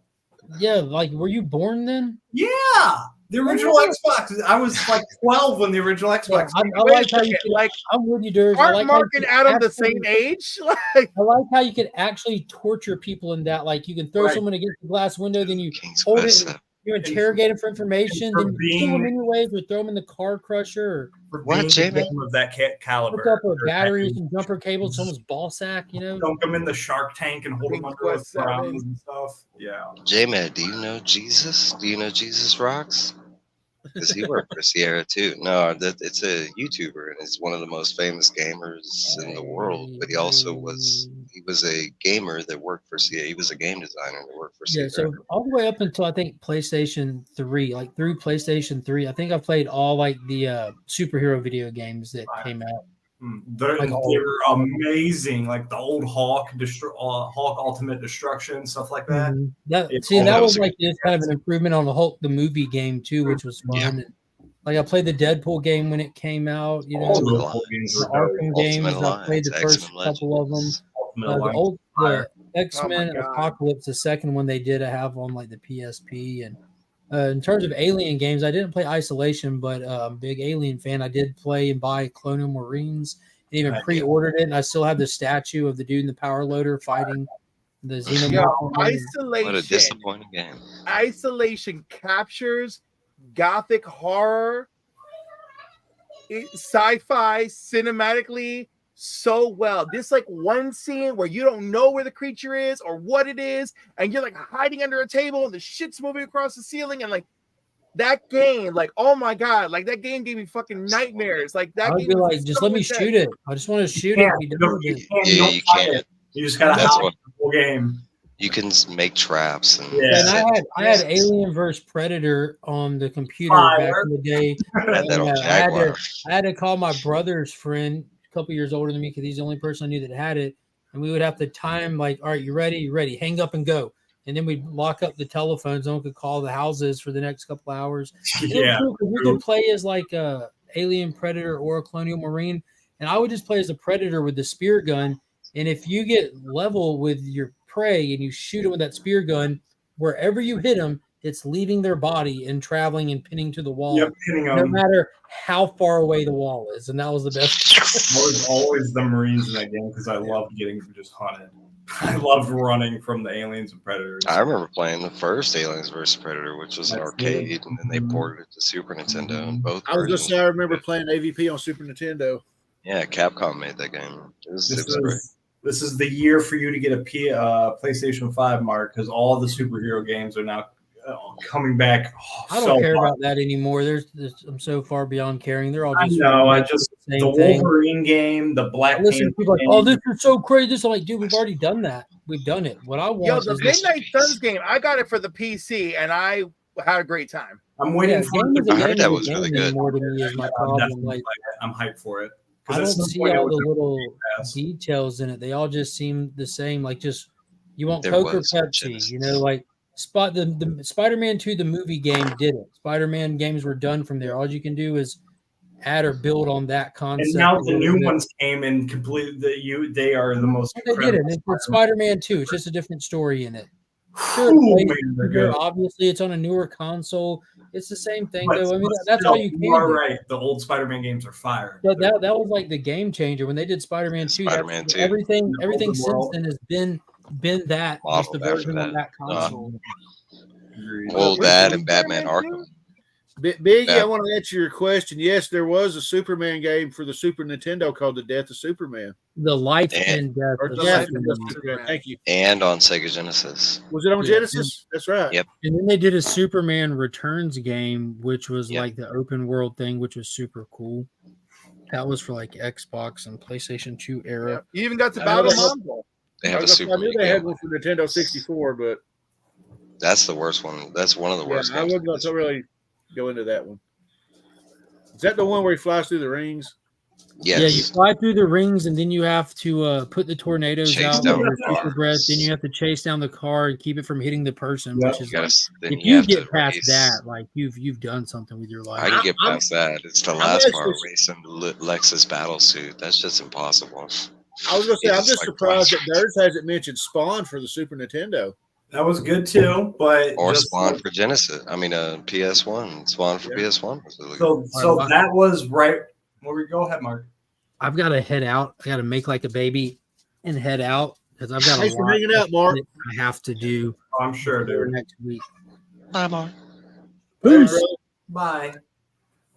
S5: Yeah, like were you born then?
S3: Yeah. The original Xbox. I was like 12 when the original Xbox.
S5: I like how you could, I'm with you, Durs.
S2: Aren't Mark and Adam the same age? Like,
S5: I like how you could actually torture people in that. Like you can throw someone against the glass window, then you
S4: King's
S5: hold
S4: Quest
S5: it,
S4: stuff.
S5: you interrogate them for information,
S3: For
S5: then you kill them anyways, or throw them in the car crusher,
S3: For
S4: What,
S3: being a
S4: Jamie?
S3: victim of that
S5: or
S3: caliber.
S5: hook up a battery or some jumper cable to someone's ball sack. You know,
S3: Dunk them in the Shark Tank and hold them under the
S2: Quest
S3: drums and stuff. Yeah.
S4: J-Man, do you know Jesus? Do you know Jesus Rocks? Because he worked for Sierra too. No, it's a YouTuber and he's one of the most famous gamers in the world. But he also was a gamer that worked for Sierra. He was a game designer that worked for Sierra.
S5: So all the way up until I think PlayStation 3, like through PlayStation 3, I think I played all like the superhero video games that came out.
S3: They were amazing, like the old Hawk, Hawk Ultimate Destruction, stuff like that.
S5: That was like this kind of an improvement on the Hulk the movie game too, which was fun.
S4: Yeah.
S5: And Like I played the Deadpool game when it came out. You know,
S3: All
S4: Ultimate
S3: the
S4: Alliance.
S3: games
S5: the
S3: were dope.
S5: Arkham
S4: Ultimate
S5: games. I played the
S4: Alliance,
S5: first
S4: X-Men
S5: couple of them.
S3: Ultimate Alliance.
S5: The X-Men
S2: Oh my God.
S5: Apocalypse, the second one they did have on like the PSP. And in terms of Alien games, I didn't play Isolation, but I'm a big Alien fan. I did play and buy Colonial Marines and even
S3: Heck yeah.
S5: pre-ordered it. And I still have the statue of the dude in the power loader fighting the Xenomorph.
S2: Yo,
S4: What a
S2: Isolation.
S4: disappointing game.
S2: Isolation captures gothic horror, sci-fi cinematically so well. This like one scene where you don't know where the creature is or what it is, and you're like hiding under a table and the shit's moving across the ceiling, and like that game, like oh my god, like that game gave me fucking nightmares. Like that
S5: I would
S2: game
S5: be
S2: was
S5: like, just
S2: so
S5: let me
S2: intense.
S5: shoot it. I just want to shoot
S3: Yeah,
S5: it. Be done with it.
S3: you
S4: Yeah,
S3: don't
S4: you
S3: fight
S4: can't.
S3: it. You just gotta
S4: That's
S3: hide
S4: what-
S3: the whole game.
S4: You can make traps and
S3: Yeah.
S5: And I had Alien vs Predator on the computer back
S3: Fire.
S5: in the day.
S4: had that on
S5: Yeah,
S4: Jaguar.
S5: I had to call my brother's friend, a couple years older than me, because he's the only person I knew that had it. And we would have to time, like, all right, you ready? You ready? Hang up and go. And then we'd lock up the telephones. No one could call the houses for the next couple hours. And it was
S3: Yeah.
S5: cool 'cause we could play as like a Alien Predator or a Colonial Marine. And I would just play as a Predator with the spear gun. And if you get level with your prey and you shoot them with that spear gun, wherever you hit them, it's leaving their body and traveling and pinning to the wall.
S3: Yep, hitting
S5: No
S3: them.
S5: matter how far away the wall is, and that was the best.
S3: I was always the Marines in that game because I loved getting just hunted. I loved running from the aliens and predators.
S4: I remember playing the first Aliens vs Predator, which was an
S3: That's
S4: arcade, and then they
S3: Mhm.
S4: ported it to Super Nintendo. And both
S1: I was gonna
S4: versions
S1: say I
S4: were
S1: remember
S4: good.
S1: playing AVP on Super Nintendo.
S4: Yeah, Capcom made that game. It was great.
S3: This is the year for you to get a PlayStation 5, Mark, because all the superhero games are now coming back.
S5: I don't care about that anymore. I'm so far beyond caring. They're all
S3: I
S5: just
S3: know. I
S5: the
S3: just
S5: same
S3: the
S5: thing.
S3: Wolverine game, the Black
S5: I listen to
S3: Panther
S5: people like,
S3: game.
S5: oh, this is so crazy. This, I'm like, dude, we've already done that. We've done it. What I want
S2: Yo, the
S5: is
S2: Midnight Suns game, I got it for the PC, and I had a great time.
S3: I'm waiting for it.
S5: game
S4: I heard
S5: is
S4: that
S5: a
S4: was
S5: game
S4: really good.
S5: More than me is my
S3: I'm
S5: problem.
S3: definitely
S5: Like,
S3: I'm hyped for it.
S5: I don't
S3: at some
S5: see
S3: point it
S5: all
S3: was
S5: the
S3: a
S5: little
S3: pass.
S5: details in it. They all just seem the same. Like, just you want
S4: There
S5: Coke or
S4: was some
S5: Pepsi,
S4: Genesis.
S5: you know, like the Spider-Man 2, the movie game did it. Spider-Man games were done from there. All you can do is add or build on that concept.
S3: And now
S5: a
S3: the
S5: little
S3: new
S5: bit.
S3: ones came and completely. They are the most.
S5: They did it.
S3: incredible
S5: It's Spider-Man 2. It's just a different story in it. Sure,
S3: Ooh,
S5: it's
S3: man, they're
S5: easier.
S3: good.
S5: Obviously, it's on a newer console. It's the same thing,
S3: But-
S5: though. I mean,
S3: but
S5: that's
S3: still,
S5: all you can
S3: You are
S5: do.
S3: right. The old Spider-Man games are fire.
S5: That was like the game changer when they did Spider-Man 2.
S4: Spider-Man 2.
S5: Everything
S3: The open
S5: since
S3: world.
S5: then has been that, just the
S4: Modeled after
S5: version on
S4: that.
S5: that console.
S3: Agreed.
S4: Well,
S2: Where's
S4: that
S2: the
S4: and Batman
S2: Spider-Man
S4: Arkham.
S1: Biggie,
S4: Yeah.
S1: I want to answer your question. Yes, there was a Superman game for the Super Nintendo called The Death of Superman.
S5: The life
S4: And-
S5: and death
S1: Or
S5: of
S1: The Life
S5: Superman.
S1: and Death of Superman. Thank you.
S4: And on Sega Genesis.
S1: Was it on
S5: Yeah.
S1: Genesis? That's right.
S4: Yep.
S5: And then they did a Superman Returns game, which was
S4: Yeah.
S5: like the open world thing, which was super cool. That was for like Xbox and PlayStation 2 era.
S2: You even got to
S1: I
S2: Battle
S1: know that-
S2: Mongol.
S4: They
S1: I,
S4: have a
S1: was
S4: Super
S1: gonna say, I knew they had
S4: game.
S1: one for Nintendo 64, but
S4: That's the worst one. That's one of the
S1: yeah,
S4: worst
S1: I
S4: games.
S1: wasn't going to really go into that one. Is that the one where he flies through the rings?
S4: Yes.
S5: Yeah, you fly through the rings, and then you have to put the tornadoes
S4: Chase
S5: out
S4: down
S5: with
S4: the
S5: your super
S4: car.
S5: breath. Then you have to chase down the car and keep it from hitting the person,
S3: Yeah.
S5: which
S4: You
S5: is
S4: gotta,
S5: like,
S4: then
S5: if
S4: you
S5: you
S4: have
S5: get
S4: to
S5: past
S4: race.
S5: that, like you've done something with your life.
S4: I can get
S1: I'm-
S4: past that. It's the
S1: I'm
S4: last part,
S1: actually-
S4: racing Lexus Battlesuit. That's just impossible.
S1: I was going to say,
S4: It's
S1: I'm just
S4: like
S1: surprised that
S4: Black-
S1: theirs hasn't mentioned Spawn for the Super Nintendo.
S3: That was good too, but
S4: Or
S3: just-
S4: Spawn for Genesis. I mean, PS1. Spawn for
S1: Yeah.
S4: PS1 was really good.
S3: So that was right. Where we go ahead, Mark.
S5: I've got to head out. I got to make like a baby and head out because I've got
S1: Thanks
S5: a
S1: for
S5: lot
S1: hanging out, Mark.
S5: that I have to do
S3: Oh, I'm sure,
S5: for
S3: dude.
S5: next week.
S4: Bye, Mark.
S1: Peace.
S3: Bye.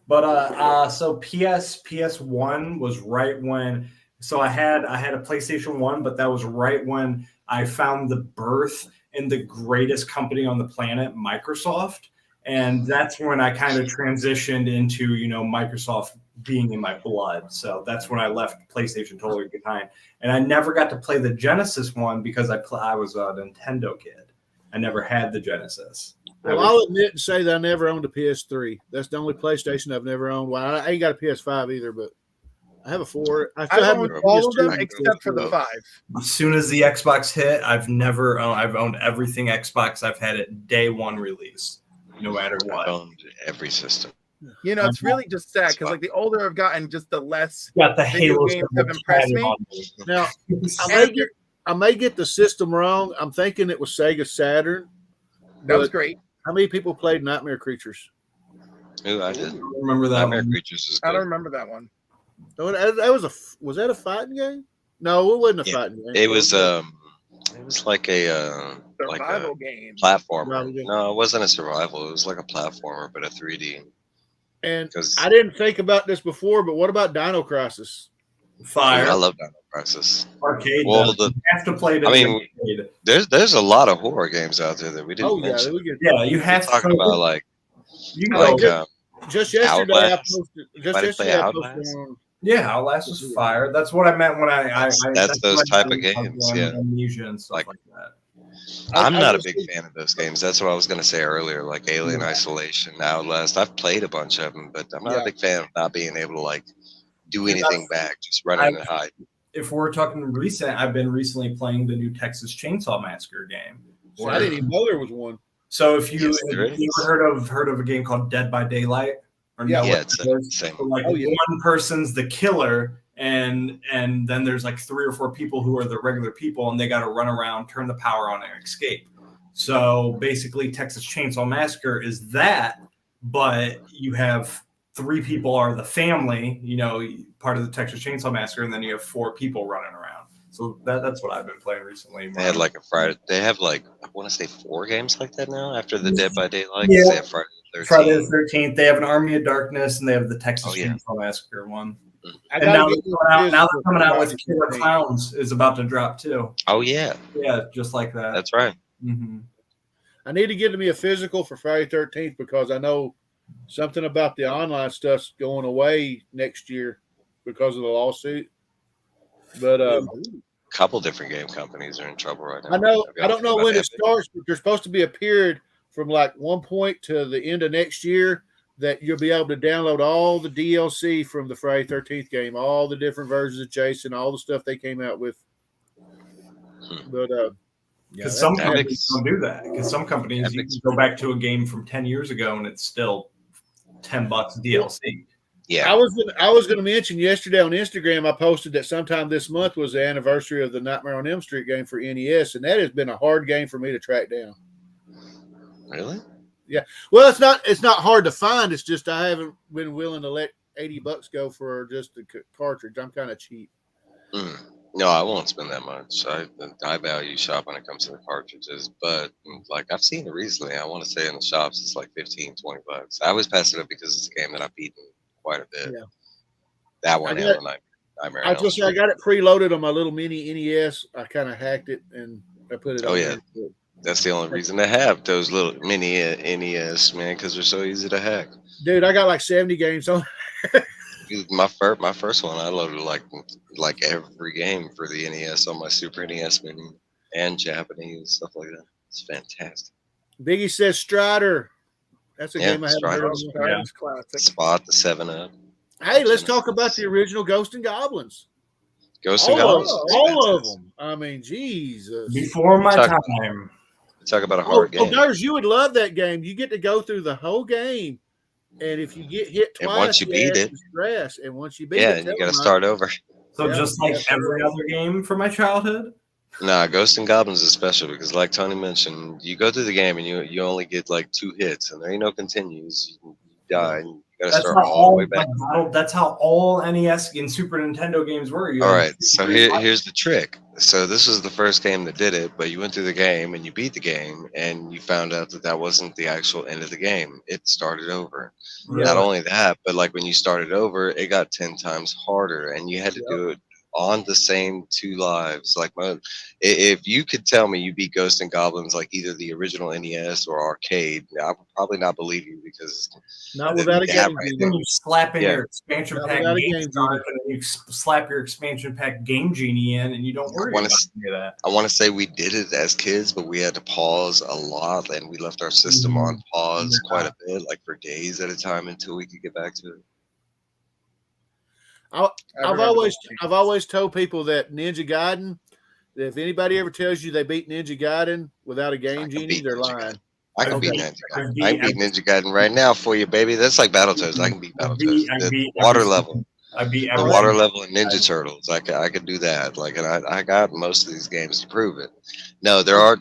S3: But so PS1 was right when. So I had a PlayStation 1, but that was right when I found the birth in the greatest company on the planet, Microsoft. And that's when I kind of transitioned into, Microsoft being in my blood. So that's when I left PlayStation totally behind. And I never got to play the Genesis one because I was a Nintendo kid. I never had the Genesis.
S1: Well, I'll admit and say that I never owned a PS3. That's the only PlayStation I've never owned. Well, I ain't got a PS5 either, but I have a 4. I still
S2: I
S1: have
S2: own
S1: a
S2: all of
S1: PS2.
S2: them except for the 5.
S3: As soon as the Xbox hit, I've owned everything Xbox. I've had it day one release, no matter
S4: I
S3: what.
S4: owned every system.
S2: You know, it's really just sad because like the older I've gotten, just the less
S3: Got the
S2: video
S3: Halo
S2: games have impressed me.
S1: Now, I may get the system wrong. I'm thinking it was Sega Saturn.
S2: That was
S1: but
S2: great.
S1: How many people played Nightmare Creatures?
S4: Ooh, I did.
S3: Remember that
S4: Nightmare
S3: one?
S4: Creatures is
S2: I don't
S4: good.
S2: remember that one.
S1: No, was that a fighting game? No, it wasn't a
S4: Yeah,
S1: fighting game.
S4: It was like a
S2: Survival game.
S4: platformer.
S1: Survival game.
S4: No, it wasn't a survival. It was like a platformer, but a 3D.
S1: And
S4: 'Cause-
S1: I didn't think about this before, but what about Dino Crisis?
S3: Fire
S4: I love Dino Crisis.
S3: arcade.
S4: Well,
S3: you have to play it.
S4: I
S3: in
S4: mean,
S3: the arcade.
S4: There's a lot of horror games out there that we didn't
S1: Oh yeah,
S4: mention.
S1: we get
S3: Yeah, you have to
S4: Talking about like
S3: You know,
S1: just yesterday.
S4: Outlast.
S1: I posted. Just
S4: Anybody
S1: yesterday,
S4: play
S1: I posted
S4: Outlast?
S1: on.
S3: yeah, Outlast was fire. That's what I meant when I
S4: That's those
S3: what I
S4: type of
S3: meant
S4: games,
S3: on
S4: yeah.
S3: Amnesia and stuff
S4: Like-
S3: like that.
S4: I'm
S1: I
S4: not a
S1: just
S4: big
S1: think-
S4: fan of those games. That's what I was gonna say earlier, like Alien Isolation, Outlast. I've played a bunch of them, but I'm not
S1: Yeah.
S4: a big fan of not being able to like do
S3: Yeah,
S4: anything back, just running and hide.
S3: If we're talking recent, I've been recently playing the new Texas Chainsaw Massacre game.
S1: I didn't even know there was one.
S3: So if you
S4: Yes, there
S3: have you
S4: is.
S3: ever heard of a game called Dead by Daylight? Or
S1: Yeah,
S3: know
S4: Yeah,
S3: what
S4: it's
S3: it
S4: the
S3: is?
S4: same.
S3: So, like
S1: Oh, yeah.
S3: one person's the killer, and then there's like 3 or 4 people who are the regular people, and they got to run around, turn the power on, and escape. So basically, Texas Chainsaw Massacre is that, but you have 3 people are the family, you know, part of the Texas Chainsaw Massacre, and then you have 4 people running around. So that's what I've been playing recently.
S4: They had like a Friday. They have like I want to say 4 games like that now after the Dead by Daylight. 'Cause
S3: Yeah.
S4: They have Friday the 13th.
S3: Friday the 13th. They have an Army of Darkness, and they have the Texas
S4: Oh, yeah.
S3: Chainsaw Massacre one.
S1: I
S3: And
S1: gotta
S3: now
S1: get
S3: they're
S1: you
S3: coming out, now
S1: physical
S3: they're coming out
S1: for
S3: with
S1: Friday
S3: Killer
S1: 13th.
S3: Clowns is about to drop too.
S4: Oh yeah,
S3: Yeah, just like that.
S4: that's right.
S3: hmm
S1: I need to get me a physical for Friday 13th because I know something about the online stuff's going away next year because of the lawsuit. But
S4: Couple different game companies are in trouble right now.
S1: I know
S4: I've got
S1: I don't know
S4: about
S1: when it
S4: Epic.
S1: starts, but there's supposed to be a period from like one point to the end of next year that you'll be able to download all the DLC from the Friday 13th game, all the different versions of Jason, all the stuff they came out with. But
S3: Because
S1: yeah,
S3: some
S4: that-
S3: companies
S4: Epic's-
S3: don't do that. Because some companies you
S4: Epic's
S3: can go back to a game from 10 years ago and it's still $10 DLC.
S1: I
S4: Yeah,
S1: was gonna mention yesterday on Instagram I posted that sometime this month was the anniversary of the Nightmare on Elm Street game for NES, and that has been a hard game for me to track down.
S4: really?
S1: Well, it's not hard to find. It's just I haven't been willing to let $80 go for just the cartridge. I'm kind of cheap.
S4: Mm. No, I won't spend that much. I value shop when it comes to the cartridges, but like I've seen it recently. I want to say in the shops it's like $15-$20. I always pass it up because it's a game that I've beaten quite a bit.
S1: Yeah.
S4: That one
S1: I
S4: and
S1: got-
S4: the Nightmare.
S1: I
S4: on Elm
S1: just I
S4: Street.
S1: got it preloaded on my little mini NES. I kind of hacked it and I put it.
S4: Oh,
S1: on
S4: yeah.
S1: there.
S4: That's the only reason to have those little mini NES, man, because they're so easy to hack.
S1: Dude, I got like 70 games on.
S4: My first one, I loaded like every game for the NES on my Super NES mini and Japanese stuff like that. It's fantastic.
S1: Biggie says Strider. That's a
S4: Yeah,
S1: game I haven't
S4: Strider.
S1: heard of.
S3: Yeah.
S2: It's classic.
S4: Spot the 7-Up.
S1: Hey, let's talk about the original Ghost and Goblins.
S4: Ghosts and
S1: All of
S4: Goblins.
S1: them.
S4: is
S1: All of
S4: fantastic.
S1: them. I mean, Jesus.
S3: Before my
S4: Chuck.
S3: time.
S4: Talk about a
S1: Oh,
S4: hard game.
S1: Durs, you would love that game. You get to go through the whole game, and if you get hit
S4: And
S1: twice,
S4: once you beat it-
S1: stress. And once you beat
S4: Yeah,
S1: it,
S4: and you
S1: tell
S4: got to
S1: them,
S4: start over.
S3: So
S1: Yeah,
S3: just like
S1: yeah.
S3: every other game from my childhood.
S4: Nah, Ghosts and Goblins is special because, like Tony mentioned, you go through the game and you only get like 2 hits, and there ain't no continues. You die, and you got to
S3: That's
S4: start
S3: how
S4: all the way back.
S3: That's how all NES and Super Nintendo games were. You
S4: All
S3: had
S4: right, so here's the trick. So this was the first game that did it, but you went through the game and you beat the game, and you found out that wasn't the actual end of the game. It started over.
S3: Yeah.
S4: Not only that, but like when you started over, it got 10 times harder, and you had to do it on the same 2 lives. Like, if you could tell me you beat Ghosts and Goblins like either the original NES or arcade, I would probably not believe you because
S1: not without a
S4: Yeah,
S1: game.
S4: right.
S1: Genie.
S3: When you slap in
S4: Yeah.
S3: your expansion
S1: Not
S3: pack
S1: without a
S3: Game
S1: Game
S3: Shark, and then you slap your expansion pack Game Genie in, and you don't worry
S4: wanna
S3: about
S4: s-
S3: any of that.
S4: I want to say we did it as kids, but we had to pause a lot, and we left our system on pause quite a bit, like for days at a time until we could get back to it.
S1: I've always told people that Ninja Gaiden, that if anybody ever tells you they beat Ninja Gaiden without a game
S4: I can
S1: genie,
S4: beat
S1: they're
S4: Ninja
S1: lying.
S4: I can beat Ninja Gaiden. I can beat Ninja Gaiden right now for you, baby. That's like Battletoads. I can beat Battletoads. The water level. The water level in Ninja Turtles. I could do that. Like, and I got most of these games to prove it. No, there are.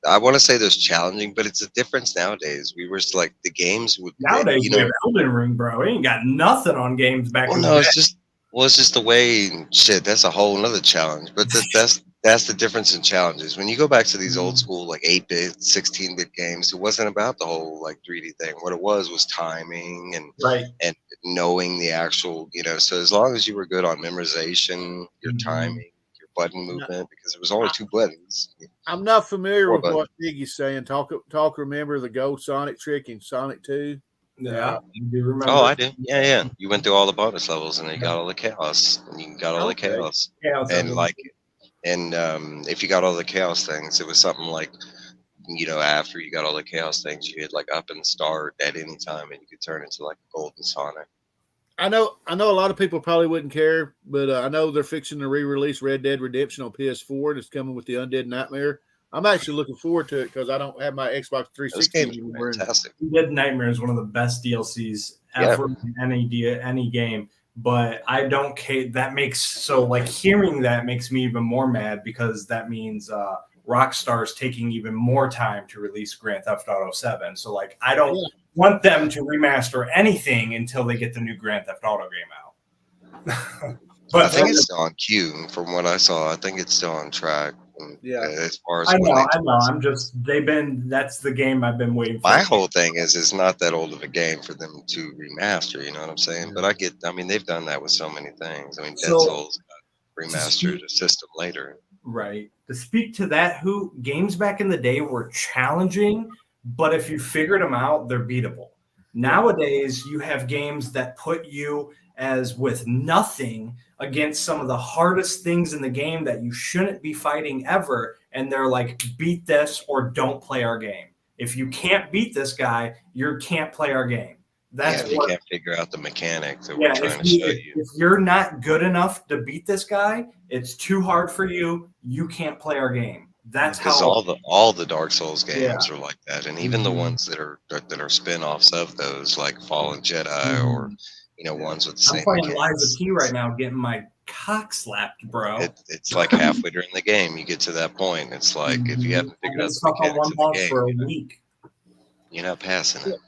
S4: I want to say there's challenging, but it's a difference nowadays. We were like the games would
S3: nowadays. We have Elden Ring, bro. We ain't got nothing on games back.
S4: Well, no, it's just the way. Shit, that's a whole another challenge. But that's the difference in challenges. When you go back to these old school like 8-bit, 16-bit games, it wasn't about the whole like 3D thing. What it was timing and knowing the actual, so as long as you were good on memorization, your timing, your button movement, because it was only 2 buttons.
S1: I'm not familiar with what Iggy's saying. Talk. Remember the gold Sonic trick in Sonic 2?
S3: Yeah, you do remember.
S4: Oh, I do. Yeah. You went through all the bonus levels, and you got all the chaos, and you got all the chaos, and like. And if you got all the chaos things, it was something like, after you got all the chaos things, you hit like up and start at any time, and you could turn into like a golden Sonic.
S1: I know a lot of people probably wouldn't care, but I know they're fixing to re-release Red Dead Redemption on PS4, and it's coming with the Undead Nightmare. I'm actually looking forward to it because I don't have my Xbox 360 anymore.
S4: Fantastic.
S3: Undead Nightmare is one of the best DLCs ever in any game. But I don't care. That makes hearing that makes me even more mad because that means Rockstar's taking even more time to release Grand Theft Auto 7. So I don't want them to remaster anything until they get the new Grand Theft Auto game out.
S4: But I think it's still on queue from what I saw. I think it's still on track. As far as
S3: I know. That's the game I've been waiting for.
S4: My whole thing is it's not that old of a game for them to remaster, you know what I'm saying? But they've done that with so many things. Dead Souls got remastered a system later.
S3: Right. To speak to that, games back in the day were challenging, but if you figured them out, they're beatable. Nowadays, you have games that put you as with nothing against some of the hardest things in the game that you shouldn't be fighting ever. And they're like, beat this or don't play our game. If you can't beat this guy, you can't play our game. That's
S4: you can't figure out the mechanics that we're trying to show you.
S3: If you're not good enough to beat this guy, it's too hard for you. You can't play our game. That's how
S4: all the Dark Souls games are like that, and even the ones that are spin-offs of those, like Fallen Jedi or ones with the same.
S3: I'm playing Liza P right now, getting my cock slapped, bro.
S4: It's like halfway during the game, you get to that point. It's like if you haven't figured out the mechanics of the game,
S3: for a week,
S4: you're not passing it.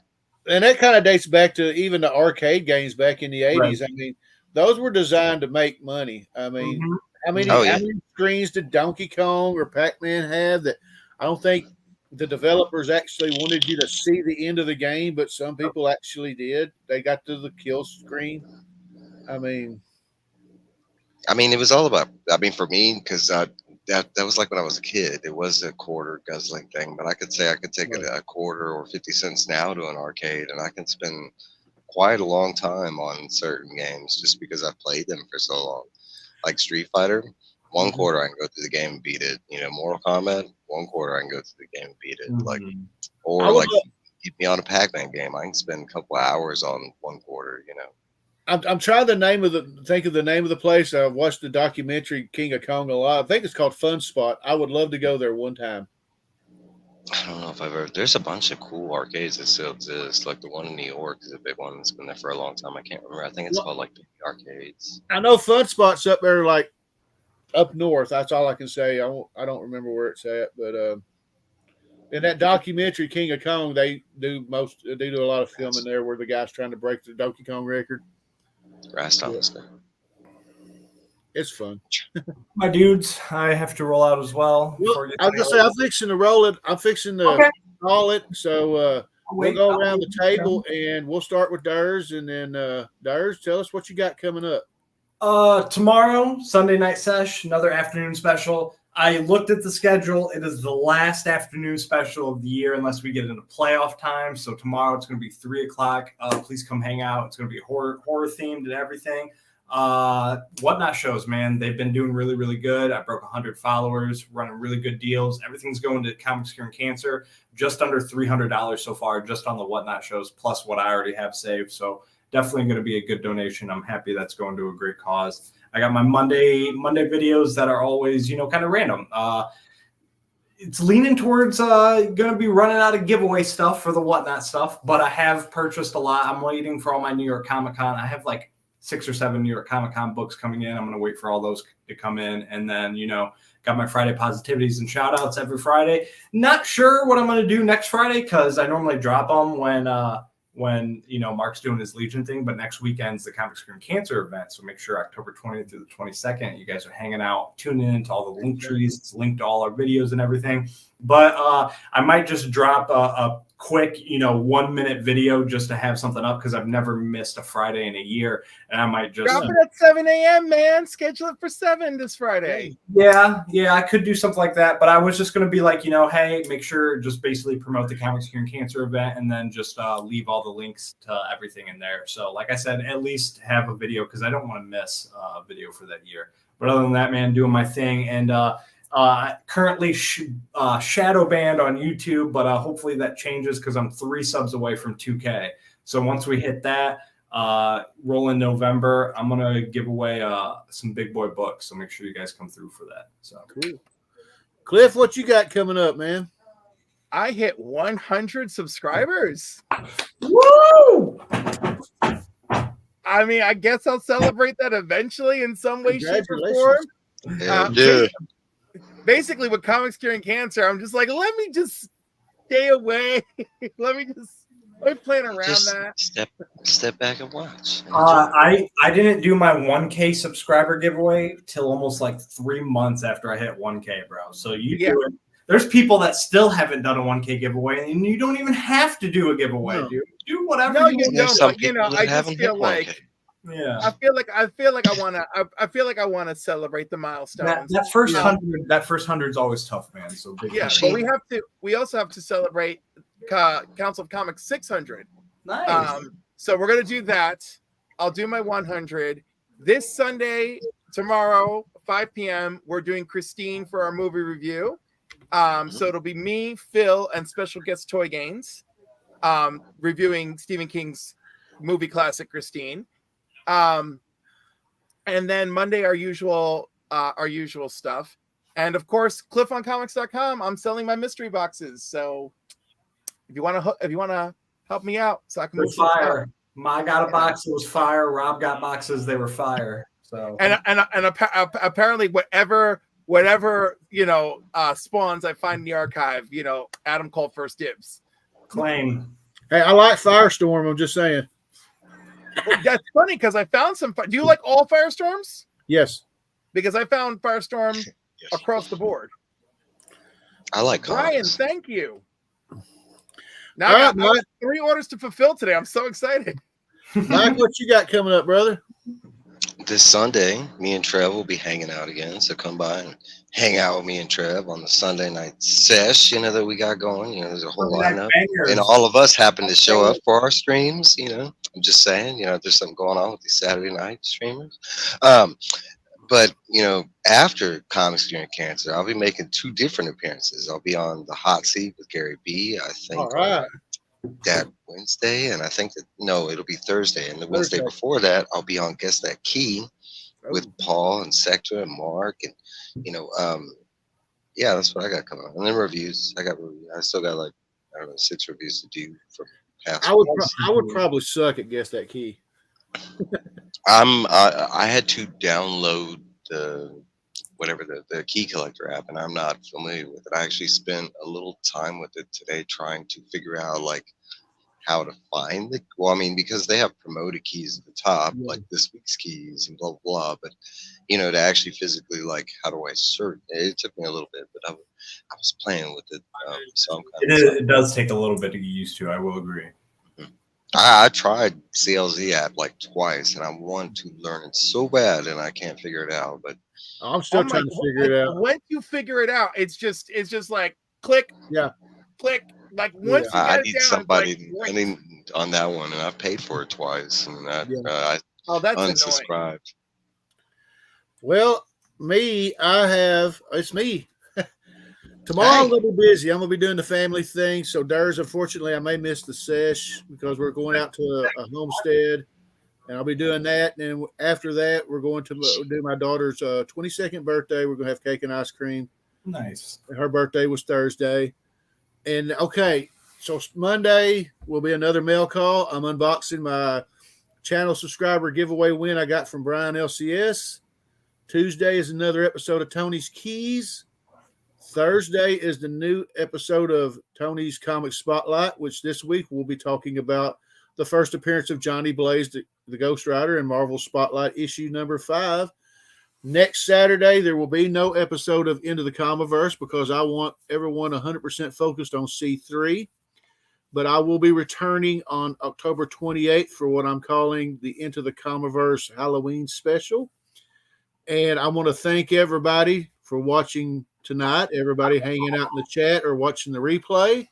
S1: And that kind of dates back to even the arcade games back in the 80s. Right. Those were designed to make money. How many screens did Donkey Kong or Pac-Man have that I don't think the developers actually wanted you to see the end of the game, but some people actually did. They got to the kill screen.
S4: It was all about, for me, because that was like when I was a kid. It was a quarter guzzling thing, but I could take a quarter or 50 cents now to an arcade, and I can spend quite a long time on certain games just because I've played them for so long. Like Street Fighter, 1 quarter I can go through the game and beat it. Mortal Kombat, 1 quarter I can go through the game and beat it. Keep me on a Pac-Man game. I can spend a couple hours on 1 quarter.
S1: I'm trying think of the name of the place. I've watched the documentary King of Kong a lot. I think it's called Fun Spot. I would love to go there one time.
S4: I don't know if I've ever. There's a bunch of cool arcades that still exist. Like the one in New York is a big one that's been there for a long time. I can't remember. I think it's called Penny Arcades.
S1: I know Fun Spot's up there, like up north. That's all I can say. I don't remember where it's at, but in that documentary King of Kong, they do a lot of filming there where the guy's trying to break the Donkey Kong record. It's fun.
S3: My dudes, I have to roll out as well.
S1: I was gonna say I'm fixing to roll it. I'm fixing to call it. So we'll go around the table and we'll start with Durs, and then Durs, tell us what you got coming up.
S3: Tomorrow, Sunday Night Sesh, another afternoon special. I looked at the schedule. It is the last afternoon special of the year unless we get into playoff time. So tomorrow it's going to be 3:00. Please come hang out. It's going to be horror themed and everything. Whatnot shows, man, they've been doing really, really good. I broke 100 followers, running really good deals. Everything's going to Comics Cure and Cancer, just under $300 so far, just on the Whatnot shows, plus what I already have saved. So definitely going to be a good donation. I'm happy that's going to a great cause. I got my Monday videos that are always, kind of random. it's leaning towards going to be running out of giveaway stuff for the whatnot stuff, but I have purchased a lot. I'm waiting for all my New York Comic Con. I have like 6 or 7 New York Comic Con books coming in. I'm going to wait for all those to come in. And then, got my Friday positivities and shout outs every Friday. Not sure what I'm going to do next Friday because I normally drop them when Mark's doing his Legion thing, but next weekend's the Comic Screen Cancer event. So make sure October 20th through the 22nd, you guys are hanging out, tuning into all the link trees. It's linked to all our videos and everything. But I might just drop a quick, 1-minute video just to have something up because I've never missed a Friday in a year. And I might just
S2: drop it at 7 a.m., man. Schedule it for 7 this Friday.
S3: Yeah, I could do something like that. But I was just going to be like, hey, make sure just basically promote the Comic Screen Cancer event and then just leave all the links to everything in there. So like I said, at least have a video because I don't want to miss a video for that year. But other than that, man, doing my thing. And currently shadow banned on YouTube, but hopefully that changes because I'm 3 subs away from 2K. So once we hit that, roll in November, I'm going to give away some big boy books. So make sure you guys come through for that. So
S1: cool. Cliff, what you got coming up, man?
S2: I hit 100 subscribers.
S3: Woo!
S2: I mean, I guess I'll celebrate that eventually in some way, shape, or form.
S4: Yeah.
S2: Basically, with Comics Curing Cancer, I'm just like, let me just stay away. let me plan around
S4: Just
S2: that.
S4: Step back and watch.
S3: I didn't do my 1K subscriber giveaway till almost like 3 months after I hit 1K, bro. So do it. There's people that still haven't done a 1K giveaway, and you don't even have to do a giveaway, dude. Do whatever you want.
S2: Don't.
S4: Some
S2: But,
S4: people
S2: I
S4: that
S2: just feel like
S4: 1K.
S3: Yeah.
S2: I feel like I want to celebrate the milestones.
S3: That first 100, that first 100 is always tough, man. So big
S2: but we also have to celebrate Council of Comics 600.
S3: Nice.
S2: So we're gonna do that. I'll do my 100 this Sunday. Tomorrow, 5 p.m. We're doing Christine for our movie review. So it'll be me, Phil, and special guest Toy Gaines, reviewing Stephen King's movie classic Christine. And then Monday, our usual stuff. And of course, cliffoncomics.com. I'm selling my mystery boxes. So if you want to help me out, so I can move
S3: fire. I got a box. It was fire. Rob got boxes. They were fire. So
S2: and apparently whatever spawns I find in the archive, Adam called first dibs.
S3: Claim.
S1: Hey, I like Firestorm. I'm just saying.
S2: Well, that's funny because I found some. Do you like all Firestorms?
S1: Yes.
S2: Because I found Firestorm across the board.
S4: I like
S2: Brian,
S4: comics.
S2: thank you. Now I got 3 orders to fulfill today. I'm so excited.
S1: Mike, what you got coming up, brother?
S4: This Sunday, me and Trev will be hanging out again. So come by and hang out with me and Trev on the Sunday night sesh, that we got going. There's a whole lineup. And all of us happen to show up for our streams. I'm just saying, there's something going on with these Saturday night streamers. But, after Comics Curing Cancer, I'll be making 2 different appearances. I'll be on the hot seat with Gary B, I think.
S1: All right.
S4: That Wednesday, and I think it'll be Thursday. And the Wednesday before that,Ll be on Guess That Key with Paul and Sector and Mark. And, that's what I got coming on. And then reviews. I still got 6 reviews to do from past.
S1: I would probably suck at Guess That Key.
S4: I had to download the key collector app, and I'm not familiar with it. I actually spent a little time with it today trying to figure out how to find because they have promoted keys at the top, like this week's keys and blah blah blah. But to actually physically how do I search? It took me a little bit, but I was playing with it. So
S3: it does take a little bit to get used to. I will agree.
S4: I tried CLZ app twice, and I want to learn it so bad, and I can't figure it out. But
S1: I'm still trying to figure it out.
S2: Once you figure it out, it's just like click, click. Once you
S4: I
S2: get
S4: need
S2: it down,
S4: somebody on that one, and I paid for it twice, and I
S2: that's
S4: unsubscribed.
S2: Annoying.
S1: Well, it's me. Tomorrow I'm going to be busy. I'm going to be doing the family thing. So, Durs, unfortunately, I may miss the sesh because we're going out to a homestead, and I'll be doing that. And then after that, we're going to do my daughter's 22nd birthday. We're going to have cake and ice cream.
S3: Nice.
S1: Her birthday was Thursday. And okay, so Monday will be another mail call. I'm unboxing my channel subscriber giveaway win I got from Brian LCS. Tuesday is another episode of Tony's Keys. Thursday is the new episode of Tony's Comic Spotlight, which this week we'll be talking about the first appearance of Johnny Blaze, the Ghost Rider, in Marvel Spotlight issue number 5. Next Saturday, there will be no episode of Into the Comiverse because I want everyone 100% focused on C3. But I will be returning on October 28th for what I'm calling the Into the Comiverse Halloween special. And I want to thank everybody for watching tonight, everybody hanging out in the chat or watching the replay.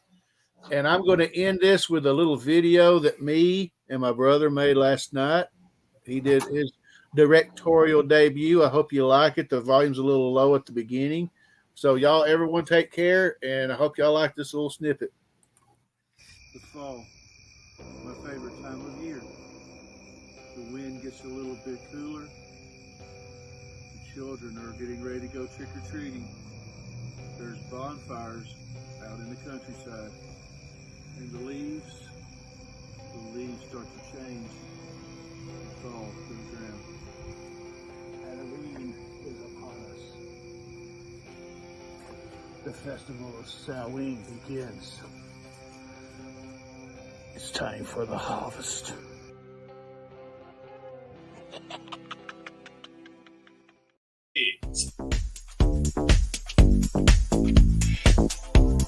S1: And I'm going to end this with a little video that me and my brother made last night. He did his directorial debut. I hope you like it. The volume's a little low at the beginning. So y'all, everyone take care, and I hope y'all like this little snippet. The fall, my favorite time of year. The wind gets a little bit cooler. The children are getting ready to go trick-or-treating. There's bonfires out in the countryside. And the leaves start to change and fall to the ground. Halloween is upon us. The festival of Samhain begins. It's time for the harvest.